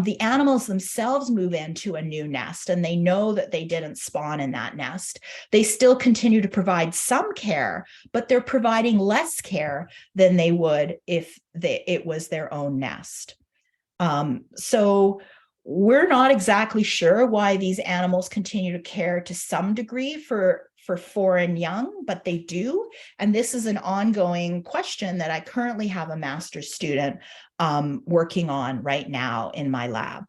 the animals themselves move into a new nest and they know that they didn't spawn in that nest, they still continue to provide some care, but they're providing less care than they would if it was their own nest. So we're not exactly sure why these animals continue to care to some degree for foreign young, but they do. And this is an ongoing question that I currently have a master's student working on right now in my lab.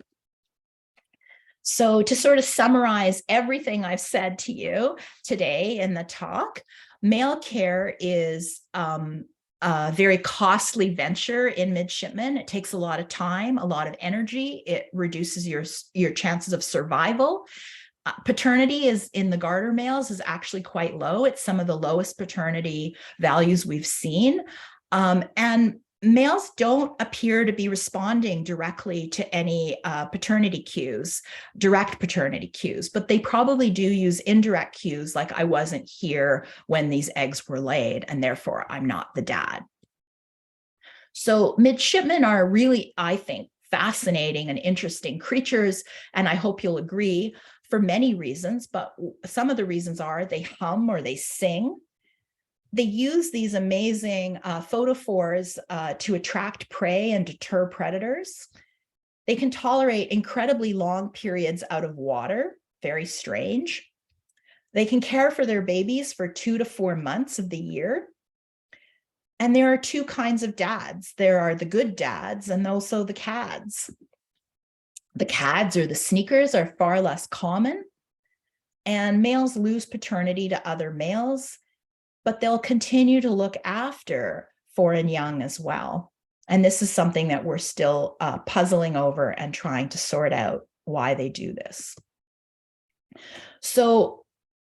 So to sort of summarize everything I've said to you today in the talk, male care is a very costly venture in midshipmen. It takes a lot of time, a lot of energy. It reduces your chances of survival. Paternity is in the garter males is actually quite low. It's some of the lowest paternity values we've seen. And Males don't appear to be responding directly to any paternity cues, direct paternity cues, but they probably do use indirect cues like I wasn't here when these eggs were laid, and therefore I'm not the dad. So midshipmen are really, I think, fascinating and interesting creatures, and I hope you'll agree for many reasons, but some of the reasons are they hum or they sing. They use these amazing photophores to attract prey and deter predators. They can tolerate incredibly long periods out of water, very strange. They can care for their babies for 2 to 4 months of the year. And there are two kinds of dads. There are the good dads and also the cads. The cads, or the sneakers, are far less common, and males lose paternity to other males, but they'll continue to look after foreign young as well. And this is something that we're still puzzling over and trying to sort out why they do this. So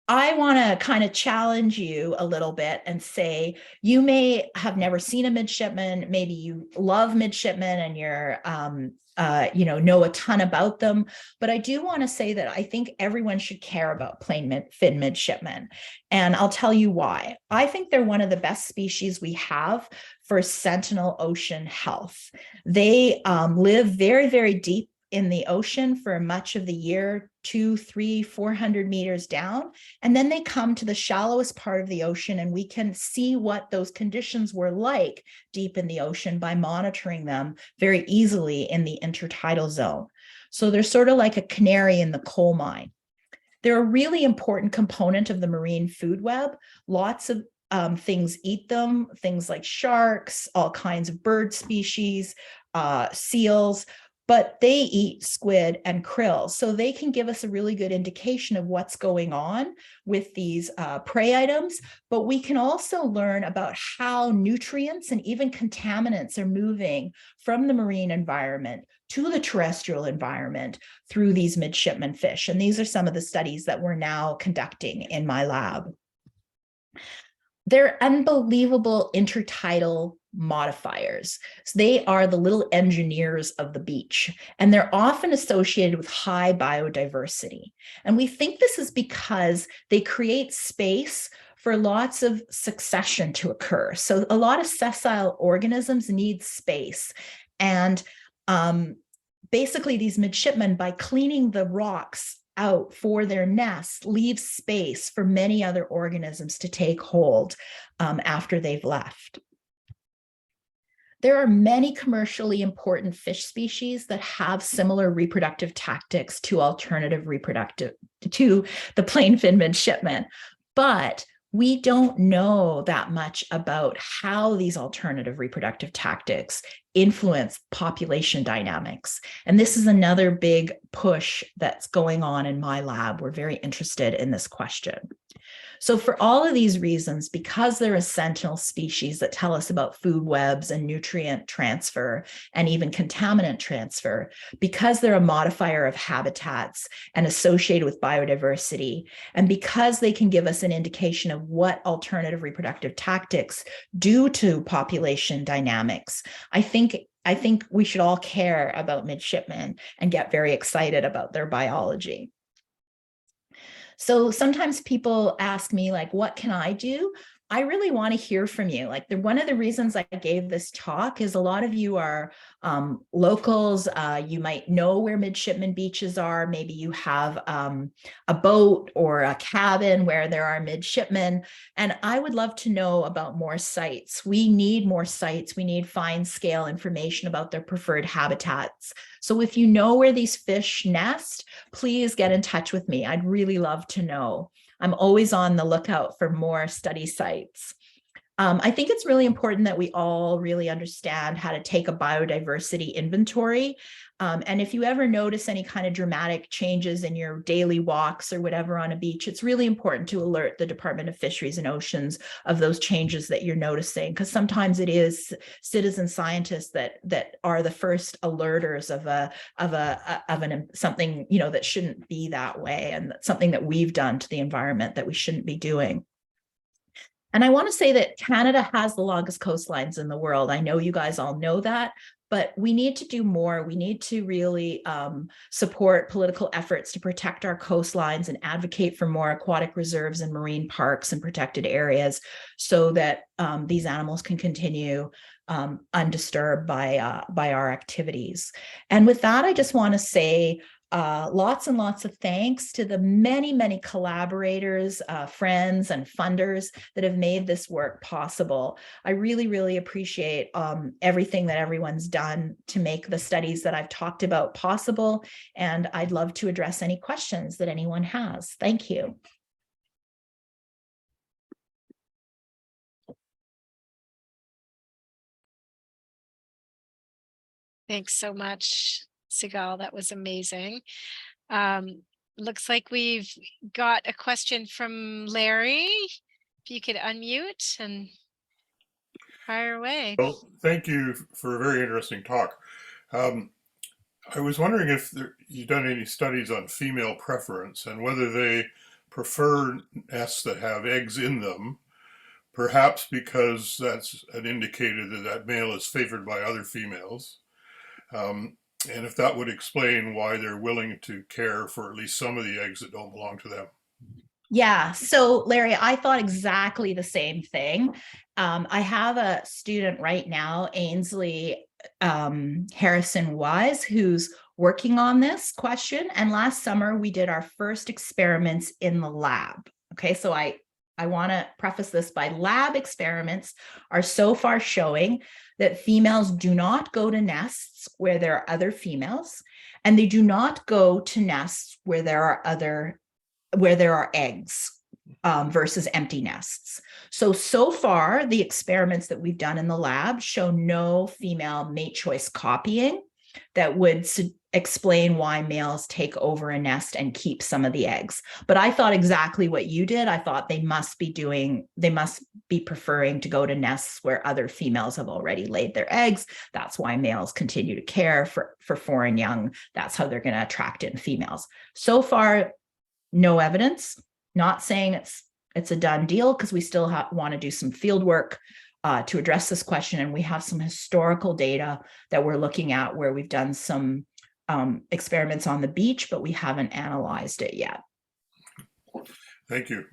I want to kind of challenge you a little bit and say, you may have never seen a midshipman. Maybe you love midshipmen and you're, know a ton about them. But I do want to say that I think everyone should care about plain fin midshipmen. And I'll tell you why. I think they're one of the best species we have for sentinel ocean health. They live very, very deep in the ocean for much of the year, 200, 300, 400 meters down. And then they come to the shallowest part of the ocean, and we can see what those conditions were like deep in the ocean by monitoring them very easily in the intertidal zone. So they're sort of like a canary in the coal mine. They're a really important component of the marine food web. Lots of things eat them, things like sharks, all kinds of bird species, seals, but they eat squid and krill. So they can give us a really good indication of what's going on with these prey items. But we can also learn about how nutrients and even contaminants are moving from the marine environment to the terrestrial environment through these midshipman fish. And these are some of the studies that we're now conducting in my lab. They're unbelievable intertidal modifiers. So they are the little engineers of the beach, and they're often associated with high biodiversity. And we think this is because they create space for lots of succession to occur. So a lot of sessile organisms need space. And basically these midshipmen, by cleaning the rocks out for their nests, leave space for many other organisms to take hold after they've left. There are many commercially important fish species that have similar reproductive tactics to the plain fin midshipman, but we don't know that much about how these alternative reproductive tactics influence population dynamics. And this is another big push that's going on in my lab. We're very interested in this question. So for all of these reasons, because they're a sentinel species that tell us about food webs and nutrient transfer and even contaminant transfer, because they're a modifier of habitats and associated with biodiversity, and because they can give us an indication of what alternative reproductive tactics do to population dynamics, I think we should all care about midshipmen and get very excited about their biology. So sometimes people ask me, like, what can I do? I really want to hear from you. Like, one of the reasons I gave this talk is a lot of you are locals. You might know where midshipman beaches are. Maybe you have a boat or a cabin where there are midshipmen. And I would love to know about more sites. We need more sites. We need fine scale information about their preferred habitats. So if you know where these fish nest, please get in touch with me. I'd really love to know. I'm always on the lookout for more study sites. I think it's really important that we all really understand how to take a biodiversity inventory. And if you ever notice any kind of dramatic changes in your daily walks or whatever on a beach, it's really important to alert the Department of Fisheries and Oceans of those changes that you're noticing, because sometimes it is citizen scientists that are the first alerters of something, you know, that shouldn't be that way, and something that we've done to the environment that we shouldn't be doing. And I want to say that Canada has the longest coastlines in the world. I know you guys all know that, but we need to do more. We need to really support political efforts to protect our coastlines and advocate for more aquatic reserves and marine parks and protected areas so that these animals can continue undisturbed by our activities. And with that, I just want to say lots and lots of thanks to the many collaborators, friends, and funders that have made this work possible. I really appreciate everything that everyone's done to make the studies that I've talked about possible. And I'd love to address any questions that anyone has. Thank you. Thanks so much, Sigal. That was amazing. Looks like we've got a question from Larry. If you could unmute and fire away. Well, thank you for a very interesting talk. I was wondering if you've done any studies on female preference and whether they prefer nests that have eggs in them, perhaps because that's an indicator that that male is favored by other females. And if that would explain why they're willing to care for at least some of the eggs that don't belong to them. Yeah, so Larry, I thought exactly the same thing. I have a student right now, Ainsley Harrison Wise, who's working on this question. And last summer, we did our first experiments in the lab. Okay, so I want to preface this by lab experiments are so far showing that females do not go to nests where there are other females, and they do not go to nests where there are eggs versus empty nests. So far, the experiments that we've done in the lab show no female mate choice copying that would explain why males take over a nest and keep some of the eggs. But I thought exactly what you did. I thought they must be preferring to go to nests where other females have already laid their eggs. That's why males continue to care for foreign young. That's how they're going to attract in females. So far, no evidence. Not saying it's a done deal, because we still want to do some field work to address this question. And we have some historical data that we're looking at where we've done some experiments on the beach, but we haven't analyzed it yet. Thank you.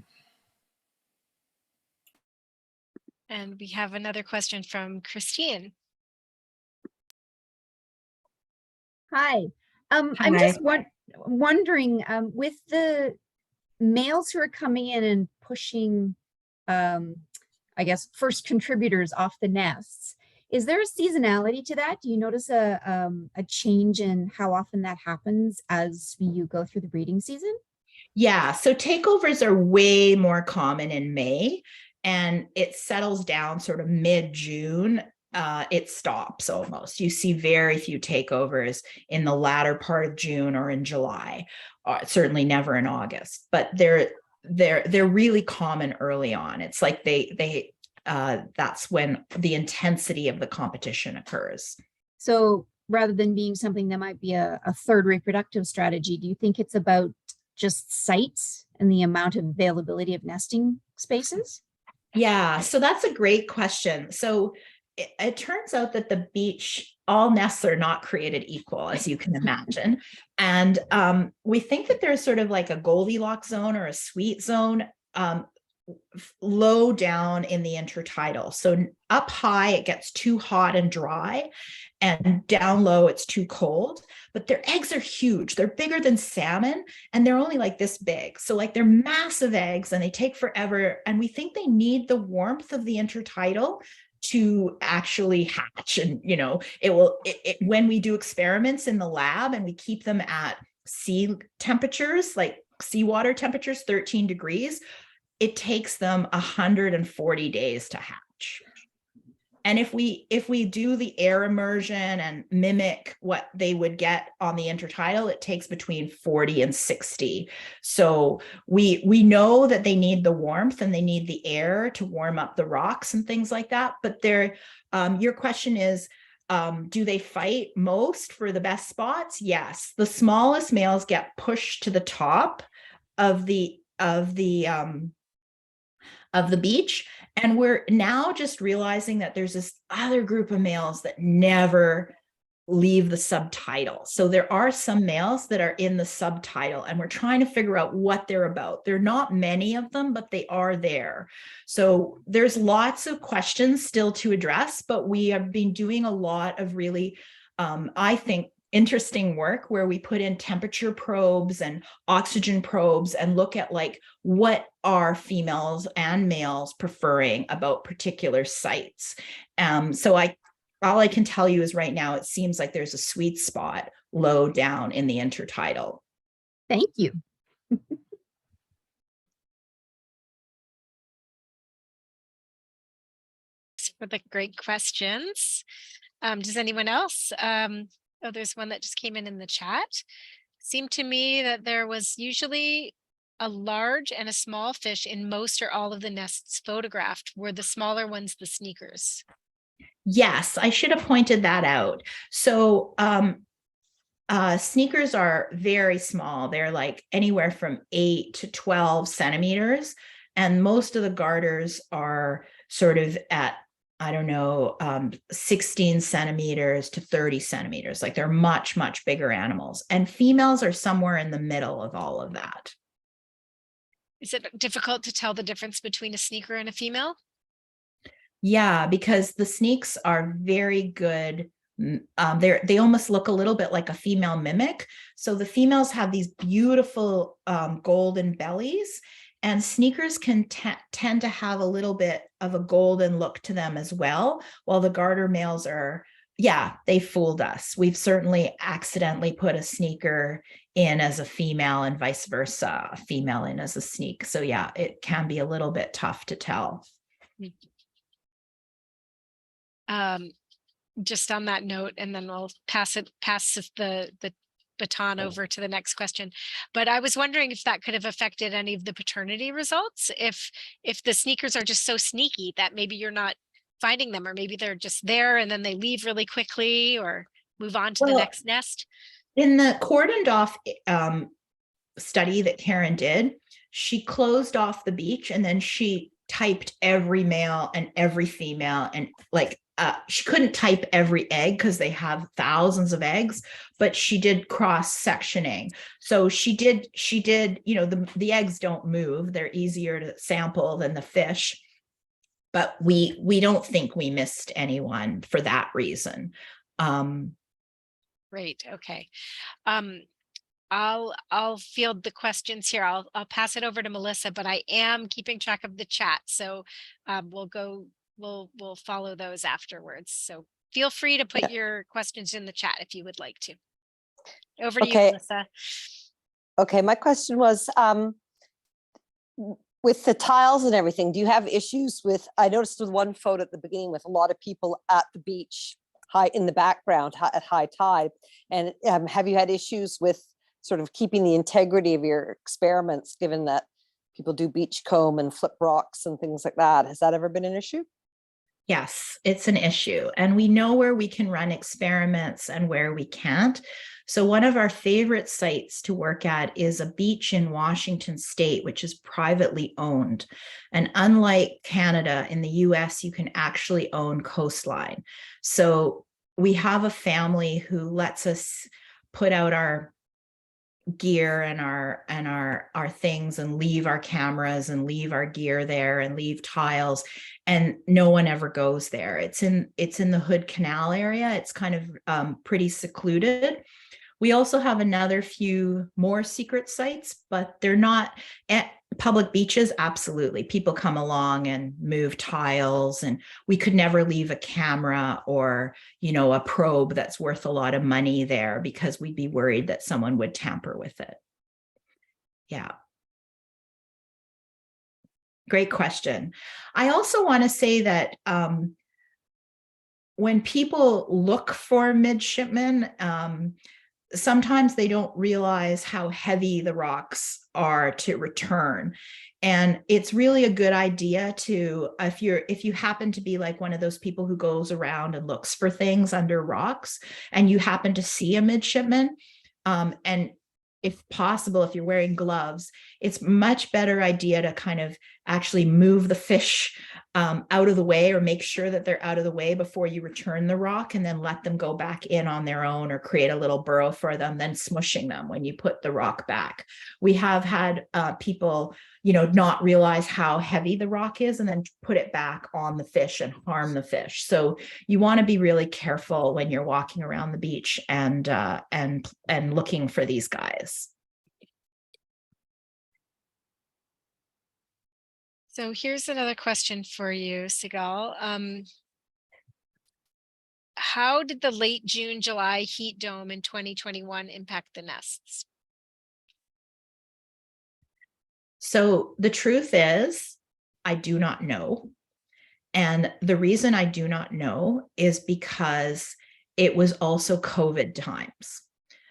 And we have another question from Christine. Hi. I'm just wondering, with the males who are coming in and pushing, I guess, first contributors off the nests, is there a seasonality to that? Do you notice a change in how often that happens as you go through the breeding season? Yeah, so takeovers are way more common in May, and it settles down sort of mid-June. It stops almost. You see very few takeovers in the latter part of June or in July, certainly never in August, but they're really common early on. It's like that's when the intensity of the competition occurs. So rather than being something that might be a third reproductive strategy, do you think it's about just sites and the amount of availability of nesting spaces? Yeah, so that's a great question. So it turns out that the beach, all nests are not created equal, as you can imagine. And we think that there's sort of like a Goldilocks zone or a sweet zone low down in the intertidal. So up high, it gets too hot and dry, and down low, it's too cold. But their eggs are huge. They're bigger than salmon, and they're only like this big. So like they're massive eggs, and they take forever. And we think they need the warmth of the intertidal to actually hatch. And when we do experiments in the lab and we keep them at sea temperatures, like seawater temperatures, 13 degrees, it takes them 140 days to hatch. And if we do the air immersion and mimic what they would get on the intertidal, it takes between 40 and 60. So we know that they need the warmth and they need the air to warm up the rocks and things like that. But your question is, do they fight most for the best spots? Yes. The smallest males get pushed to the top of the beach, And we're now just realizing that there's this other group of males that never leave the subtitle. So there are some males that are in the subtitle, and we're trying to figure out what they're about. There are not many of them, but they are there. So there's lots of questions still to address, but we have been doing a lot of really, I think, interesting work where we put in temperature probes and oxygen probes and look at like what are females and males preferring about particular sites. So all I can tell you is right now, it seems like there's a sweet spot low down in the intertidal. Thank you. For the great questions. Does anyone else? Oh, there's one that just came in the chat. Seemed to me that there was usually a large and a small fish in most or all of the nests photographed. Were the smaller ones the sneakers? Yes, I should have pointed that out. So sneakers are very small. They're like anywhere from 8 to 12 centimeters. And most of the garters are sort of at, I don't know, 16 centimeters to 30 centimeters. Like they're much, much bigger animals. And females are somewhere in the middle of all of that. Is it difficult to tell the difference between a sneaker and a female? Yeah, because the sneaks are very good. They almost look a little bit like a female mimic. So the females have these beautiful golden bellies, and sneakers can tend to have a little bit of a golden look to them as well, while the garter males are, yeah, they fooled us. We've certainly accidentally put a sneaker in as a female and vice versa, a female in as a sneak. So yeah, it can be a little bit tough to tell. Just on that note, and then we'll pass the baton over to the next question. But I was wondering if that could have affected any of the paternity results, if the sneakers are just so sneaky that maybe you're not finding them, or maybe they're just there and then they leave really quickly or move on to the next nest. In the cordoned off study that Karen did, she closed off the beach and then she typed every male and every female, and like she couldn't type every egg because they have thousands of eggs, but she did cross sectioning. So she did, you know, the eggs don't move. They're easier to sample than the fish, but we don't think we missed anyone for that reason. Great. Okay. I'll field the questions here. I'll pass it over to Melissa, but I am keeping track of the chat. So we'll follow those afterwards. So feel free to put your questions in the chat if you would like to. Over to you, Melissa. Okay, my question was, with the tiles and everything, do you have issues with, I noticed with one photo at the beginning with a lot of people at the beach, high in the background at high tide. And have you had issues with sort of keeping the integrity of your experiments, given that people do beach comb and flip rocks and things like that? Has that ever been an issue? Yes, it's an issue. And we know where we can run experiments and where we can't. So one of our favorite sites to work at is a beach in Washington State, which is privately owned. And unlike Canada, in the US, you can actually own coastline. So we have a family who lets us put out our gear and our things and leave our cameras and leave our gear there and leave tiles, and no one ever goes there. It's in the Hood Canal area. It's kind of pretty secluded. We also have another few more secret sites, but they're not at public beaches. Absolutely, people come along and move tiles, and we could never leave a camera or, you know, a probe that's worth a lot of money there because we'd be worried that someone would tamper with it. Yeah. Great question. I also want to say that when people look for midshipmen, sometimes they don't realize how heavy the rocks are to return. And it's really a good idea to, if you happen to be like one of those people who goes around and looks for things under rocks and you happen to see a midshipman, and if possible, if you're wearing gloves, it's much better idea to kind of actually move the fish out of the way, or make sure that they're out of the way before you return the rock, and then let them go back in on their own, or create a little burrow for them, then smushing them when you put the rock back. We have had people, not realize how heavy the rock is, and then put it back on the fish and harm the fish. So you want to be really careful when you're walking around the beach and looking for these guys. So here's another question for you, Sigal. How did the late June, July heat dome in 2021 impact the nests? So the truth is, I do not know. And the reason I do not know is because it was also COVID times.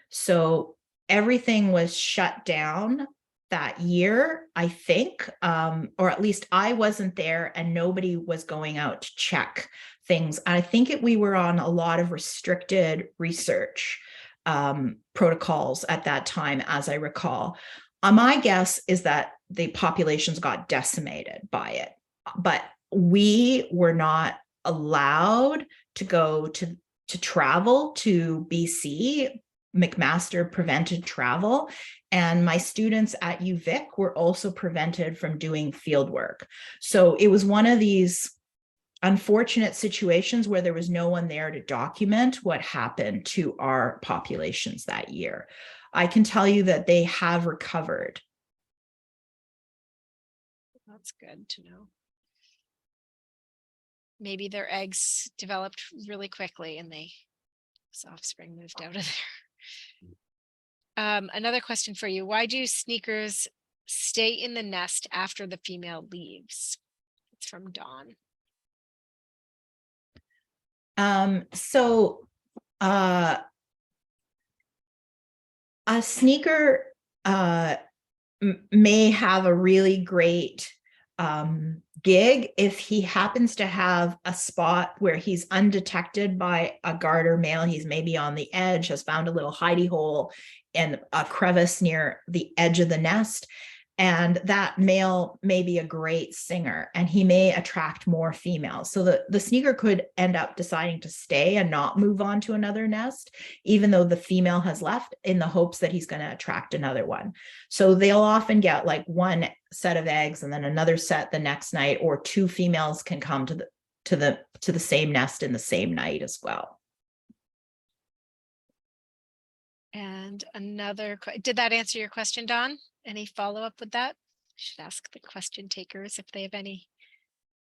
So everything was shut down that year, I think, or at least I wasn't there, and nobody was going out to check things. I think we were on a lot of restricted research protocols at that time, as I recall. My guess is that the populations got decimated by it, but we were not allowed to go to travel to BC. McMaster prevented travel, and my students at UVic were also prevented from doing field work. So it was one of these unfortunate situations where there was no one there to document what happened to our populations that year. I can tell you that they have recovered. That's good to know. Maybe their eggs developed really quickly and offspring moved out of there. Another question for you. Why do sneakers stay in the nest after the female leaves? It's from Dawn. A sneaker may have a really great gig if he happens to have a spot where he's undetected by a garter male. He's maybe on the edge, has found a little hidey hole and a crevice near the edge of the nest. And that male may be a great singer, and he may attract more females. So the sneaker could end up deciding to stay and not move on to another nest, even though the female has left, in the hopes that he's going to attract another one. So they'll often get like one set of eggs and then another set the next night, or two females can come to the same nest in the same night as well. And did that answer your question, Dawn? Any follow-up with that? I should ask the question takers if they have any.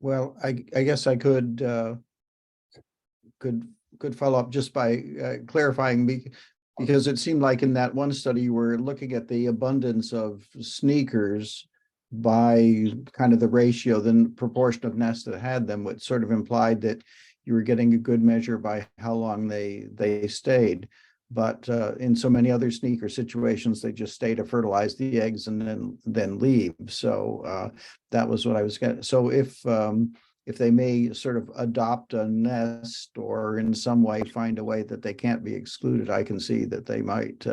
Well, I guess I could follow up just by clarifying, because it seemed like in that one study you were looking at the abundance of sneakers by kind of the ratio, the proportion of nests that had them, which sort of implied that you were getting a good measure by how long they stayed. But in so many other sneaker situations, they just stay to fertilize the eggs and then leave. So that was what I was getting. So if they may sort of adopt a nest or in some way find a way that they can't be excluded, I can see that they might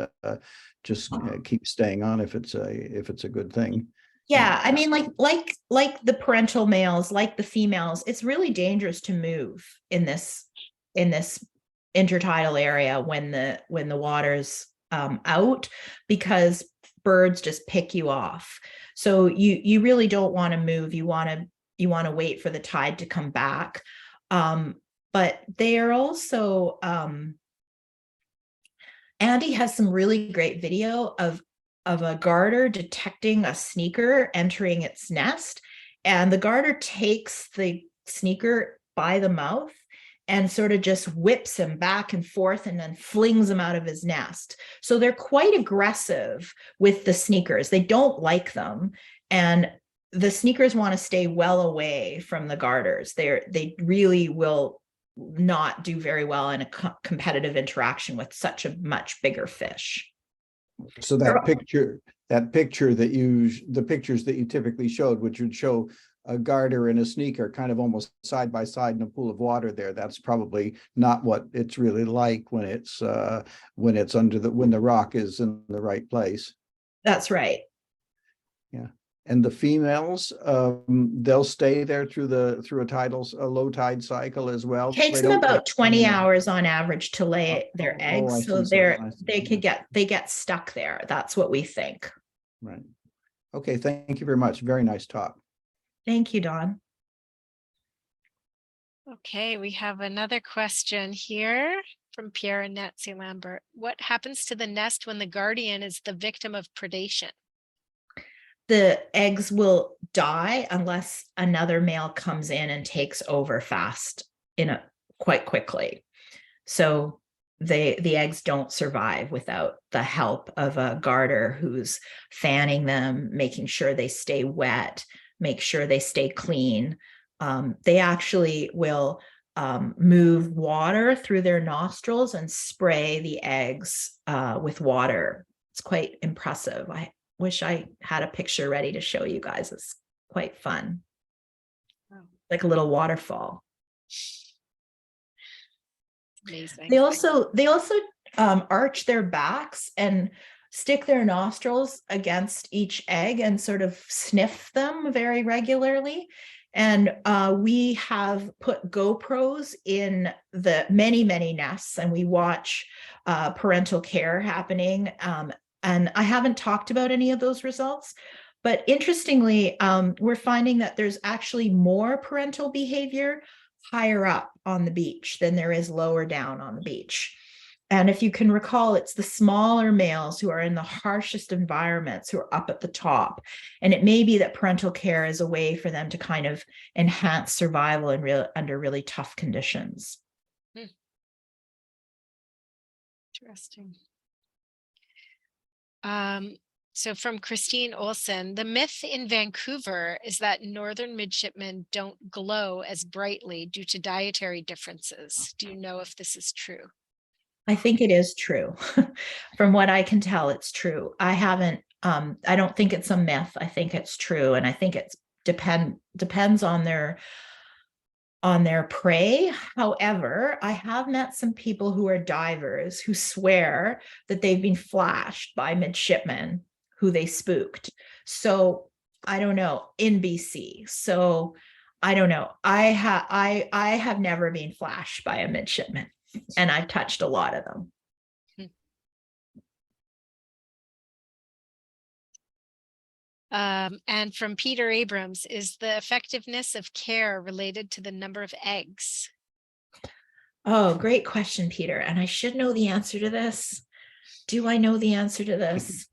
just keep staying on if it's a good thing. Yeah, I mean, like the parental males, like the females, it's really dangerous to move in this intertidal area when the water's out, because birds just pick you off. So you really don't want to move. You want to wait for the tide to come back. But they are also Andy has some really great video of a garter detecting a sneaker entering its nest, and the garter takes the sneaker by the mouth and sort of just whips him back and forth and then flings him out of his nest. So they're quite aggressive with the sneakers. They don't like them. And the sneakers want to stay well away from the garters. They really will not do very well in a competitive interaction with such a much bigger fish. So the pictures that you typically showed, which would show a garter and a sneaker kind of almost side by side in a pool of water there. That's probably not what it's really like when it's under when the rock is in the right place. That's right. Yeah. And the females, they'll stay there through a low tide cycle as well. It takes They them don't about 20 hours on average to lay their eggs. I So see. they get stuck there. That's what we think. Right. Okay, thank you very much. Very nice talk. Thank you, Dawn. Okay, we have another question here from Pierre and Nancy Lambert. What happens to the nest when the guardian is the victim of predation? The eggs will die unless another male comes in and takes over fast quite quickly. So the eggs don't survive without the help of a garter who's fanning them, making sure they stay wet, make sure they stay clean. They actually will move water through their nostrils and spray the eggs with water. It's quite impressive. I wish I had a picture ready to show you guys. It's quite fun. Like a little waterfall. Amazing. They also arch their backs and stick their nostrils against each egg and sort of sniff them very regularly. And we have put GoPros in the many nests, and we watch parental care happening. And I haven't talked about any of those results, but interestingly, we're finding that there's actually more parental behavior higher up on the beach than there is lower down on the beach. And if you can recall, it's the smaller males who are in the harshest environments who are up at the top. And it may be that parental care is a way for them to kind of enhance survival under really tough conditions. Interesting. So from Christine Olson, the myth in Vancouver is that northern midshipmen don't glow as brightly due to dietary differences. Do you know if this is true? I think it is true. From what I can tell, it's true. I don't think it's a myth. I think it's true. And I think it depends on their prey. However, I have met some people who are divers who swear that they've been flashed by midshipmen who they spooked. So I don't know, in BC. So I don't know. I have never been flashed by a midshipman, and I've touched a lot of them. And from Peter Abrams, is the effectiveness of care related to the number of eggs? Oh, great question, Peter. And I should know the answer to this. Do I know the answer to this?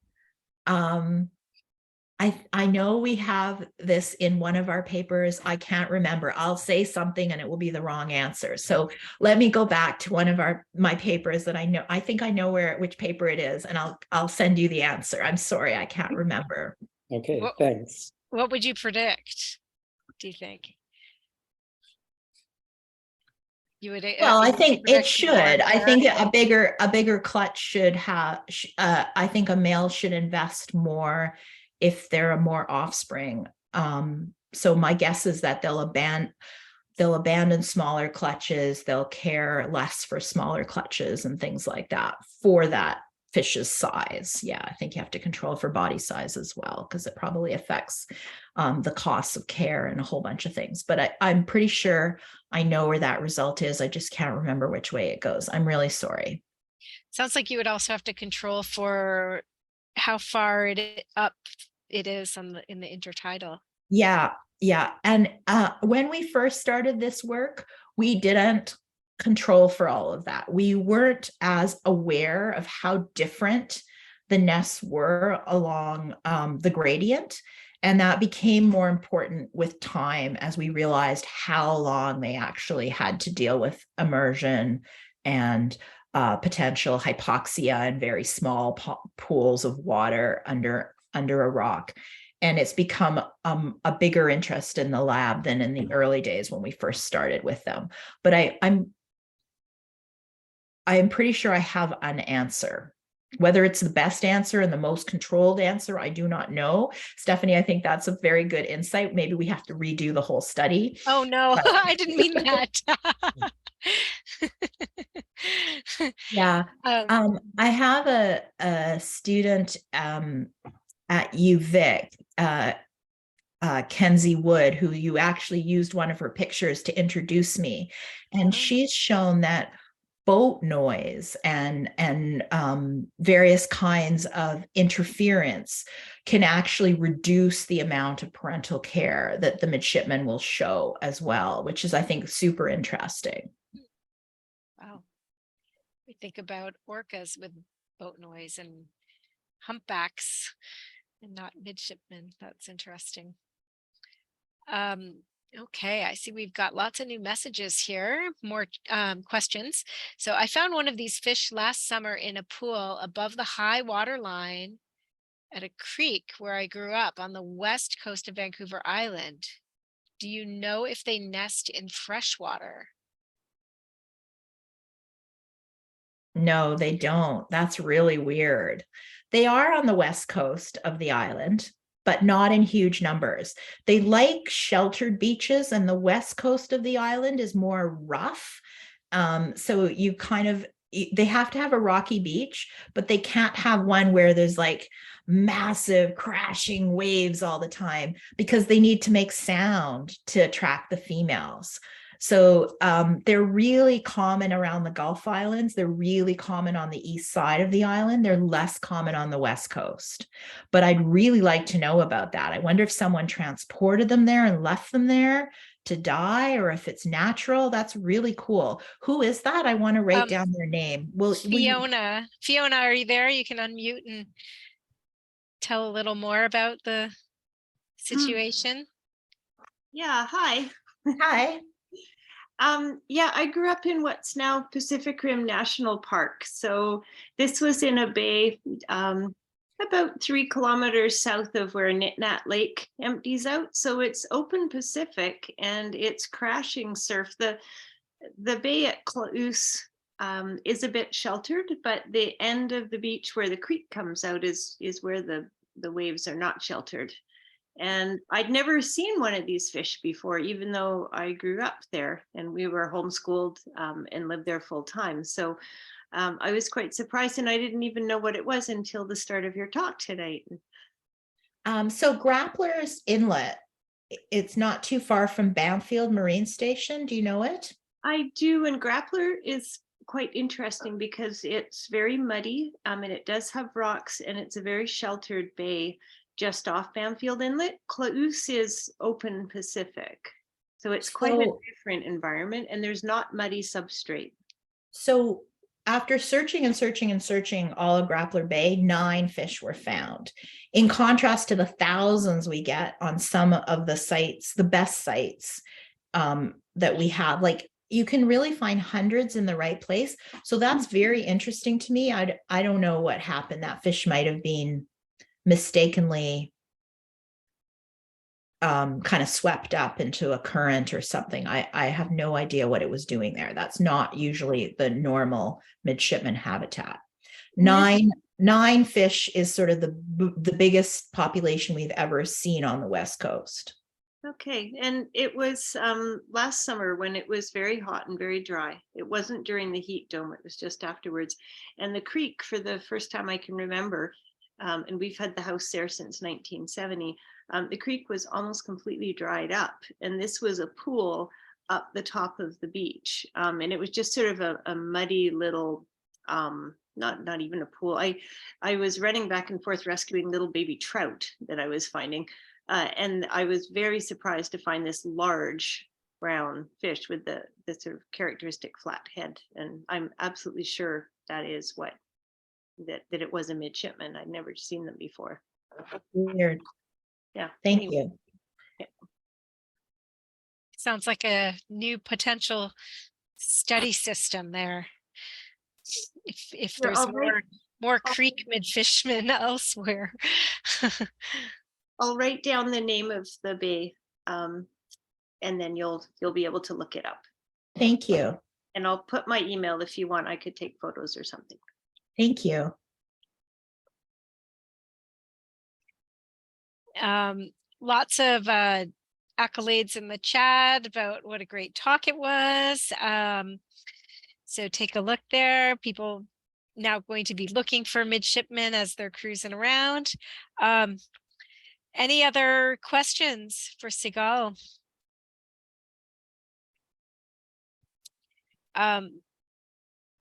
I know we have this in one of our papers. I can't remember. I'll say something and it will be the wrong answer. So let me go back to one of my papers that I know. I think I know which paper it is, and I'll send you the answer. I'm sorry, I can't remember. Okay, thanks. What would you predict, do you think? You would, well, I think it should. I think a bigger clutch should have, I think a male should invest more if there are more offspring. So my guess is that they'll abandon smaller clutches, they'll care less for smaller clutches and things like that for that fish's size. Yeah, I think you have to control for body size as well, because it probably affects the costs of care and a whole bunch of things. But I'm pretty sure I know where that result is. I just can't remember which way it goes. I'm really sorry. Sounds like you would also have to control for how far up it is in the intertidal. Yeah. And when we first started this work, we didn't control for all of that. We weren't as aware of how different the nests were along the gradient. And that became more important with time as we realized how long they actually had to deal with immersion and potential hypoxia and very small pools of water under a rock. And it's become a bigger interest in the lab than in the early days when we first started with them. But I'm pretty sure I have an answer Whether it's the best answer and the most controlled answer, I do not know. Stephanie, I think that's a very good insight. Maybe we have to redo the whole study. Oh no, I didn't mean that. Yeah. I have a student at UVic, Kenzie Wood, who you actually used one of her pictures to introduce me. And she's shown that boat noise and various kinds of interference can actually reduce the amount of parental care that the midshipmen will show as well, which is, I think, super interesting. Wow. We think about orcas with boat noise and humpbacks and not midshipmen. That's interesting. Okay, I see we've got lots of new messages here, more questions. So I found one of these fish last summer in a pool above the high water line at a creek where I grew up on the west coast of Vancouver Island. Do you know if they nest in fresh water? No, they don't. That's really weird. They are on the west coast of the island, but not in huge numbers. They like sheltered beaches, and the west coast of the island is more rough. So you kind of, they have to have a rocky beach, but they can't have one where there's like massive crashing waves all the time, because they need to make sound to attract the females. So they're really common around the Gulf Islands. They're really common on the east side of the island. They're less common on the west coast. But I'd really like to know about that. I wonder if someone transported them there and left them there to die, or if it's natural. That's really cool. Who is that? I want to write down their name. Well, Fiona. Fiona, are you there? You can unmute and tell a little more about the situation. Yeah, hi. Hi. Yeah, I grew up in what's now Pacific Rim National Park. So this was in a bay about 3 kilometers south of where Nitnat Lake empties out. So it's open Pacific and it's crashing surf. The bay at Klaus is a bit sheltered, but the end of the beach where the creek comes out is where the waves are not sheltered. And I'd never seen one of these fish before, even though I grew up there and we were homeschooled and lived there full time. So I was quite surprised, and I didn't even know what it was until the start of your talk tonight. So Grappler's Inlet, it's not too far from Banfield Marine Station. Do you know it? I do, and Grappler is quite interesting because it's very muddy and it does have rocks, and it's a very sheltered bay just off Banfield Inlet. Klaus is open Pacific. So it's quite a different environment, and there's not muddy substrate. So after searching and searching and searching all of Grappler Bay, 9 fish were found. In contrast to the thousands we get on some of the sites, the best sites that we have, like you can really find hundreds in the right place. So that's very interesting to me. I don't know what happened. That fish might have been mistakenly kind of swept up into a current or something. I have no idea what it was doing there. That's not usually the normal midshipman habitat. Nine fish is sort of the biggest population we've ever seen on the West Coast. Okay, and it was last summer when it was very hot and very dry. It wasn't during the heat dome, it was just afterwards. And the creek, for the first time I can remember, and we've had the house there since 1970, the creek was almost completely dried up. And this was a pool up the top of the beach. And it was just sort of a muddy little, not even a pool. I was running back and forth rescuing little baby trout that I was finding. And I was very surprised to find this large brown fish with the sort of characteristic flat head. And I'm absolutely sure that is what, that it was a midshipman. I'd never seen them before. Weird. Yeah. Thank anyway. you. Yeah. Sounds like a new potential study system there. If there's more creek midfishmen elsewhere. I'll write down the name of the bay, and then you'll be able to look it up. Thank you. And I'll put my email if you want. I could take photos or something. Thank you. Lots of accolades in the chat about what a great talk it was. So take a look there. People now going to be looking for midshipmen as they're cruising around. Any other questions for Sigal? I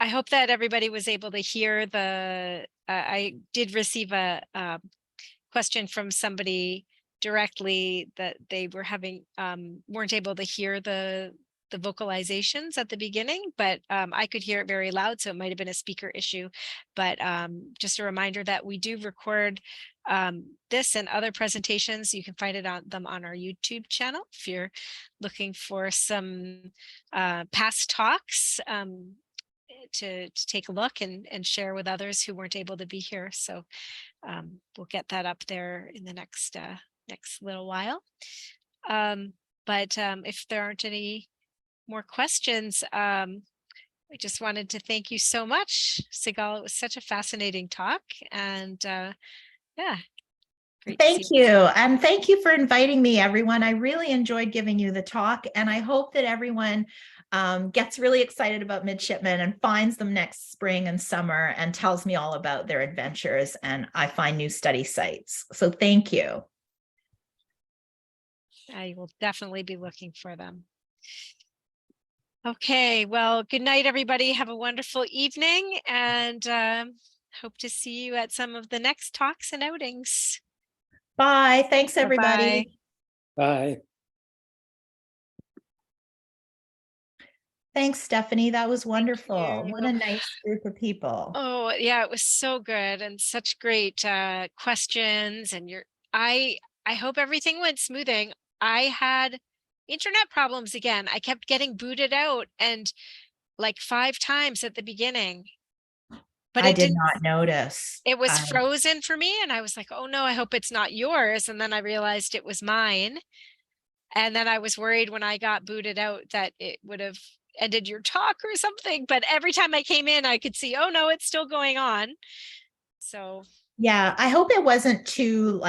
hope that everybody was able to hear the, I did receive a question from somebody directly that they were having, weren't able to hear the vocalizations at the beginning, but I could hear it very loud, so it might have been a speaker issue. But just a reminder that we do record this and other presentations. You can find it on our YouTube channel if you're looking for some past talks to take a look and share with others who weren't able to be here. So we'll get that up there in the next little while. But if there aren't any more questions, I just wanted to thank you so much, Sigal. It was such a fascinating talk, and yeah. Thank you. And thank you for inviting me, everyone. I really enjoyed giving you the talk, and I hope that everyone gets really excited about midshipmen and finds them next spring and summer and tells me all about their adventures, and I find new study sites. So thank you. I will definitely be looking for them. Okay, well, good night, everybody. Have a wonderful evening, and hope to see you at some of the next talks and outings. Bye. Thanks, everybody. Bye. Thanks, Stephanie. That was wonderful. What a nice group of people. Oh, yeah, it was so good and such great questions. And I hope everything went smoothing. I had internet problems again. I kept getting booted out, and like 5 times at the beginning. But I did not notice. It was frozen for me, and I was like, oh no, I hope it's not yours. And then I realized it was mine. And then I was worried when I got booted out that it would have ended your talk or something. But every time I came in, I could see, oh no, it's still going on. So yeah, I hope it wasn't too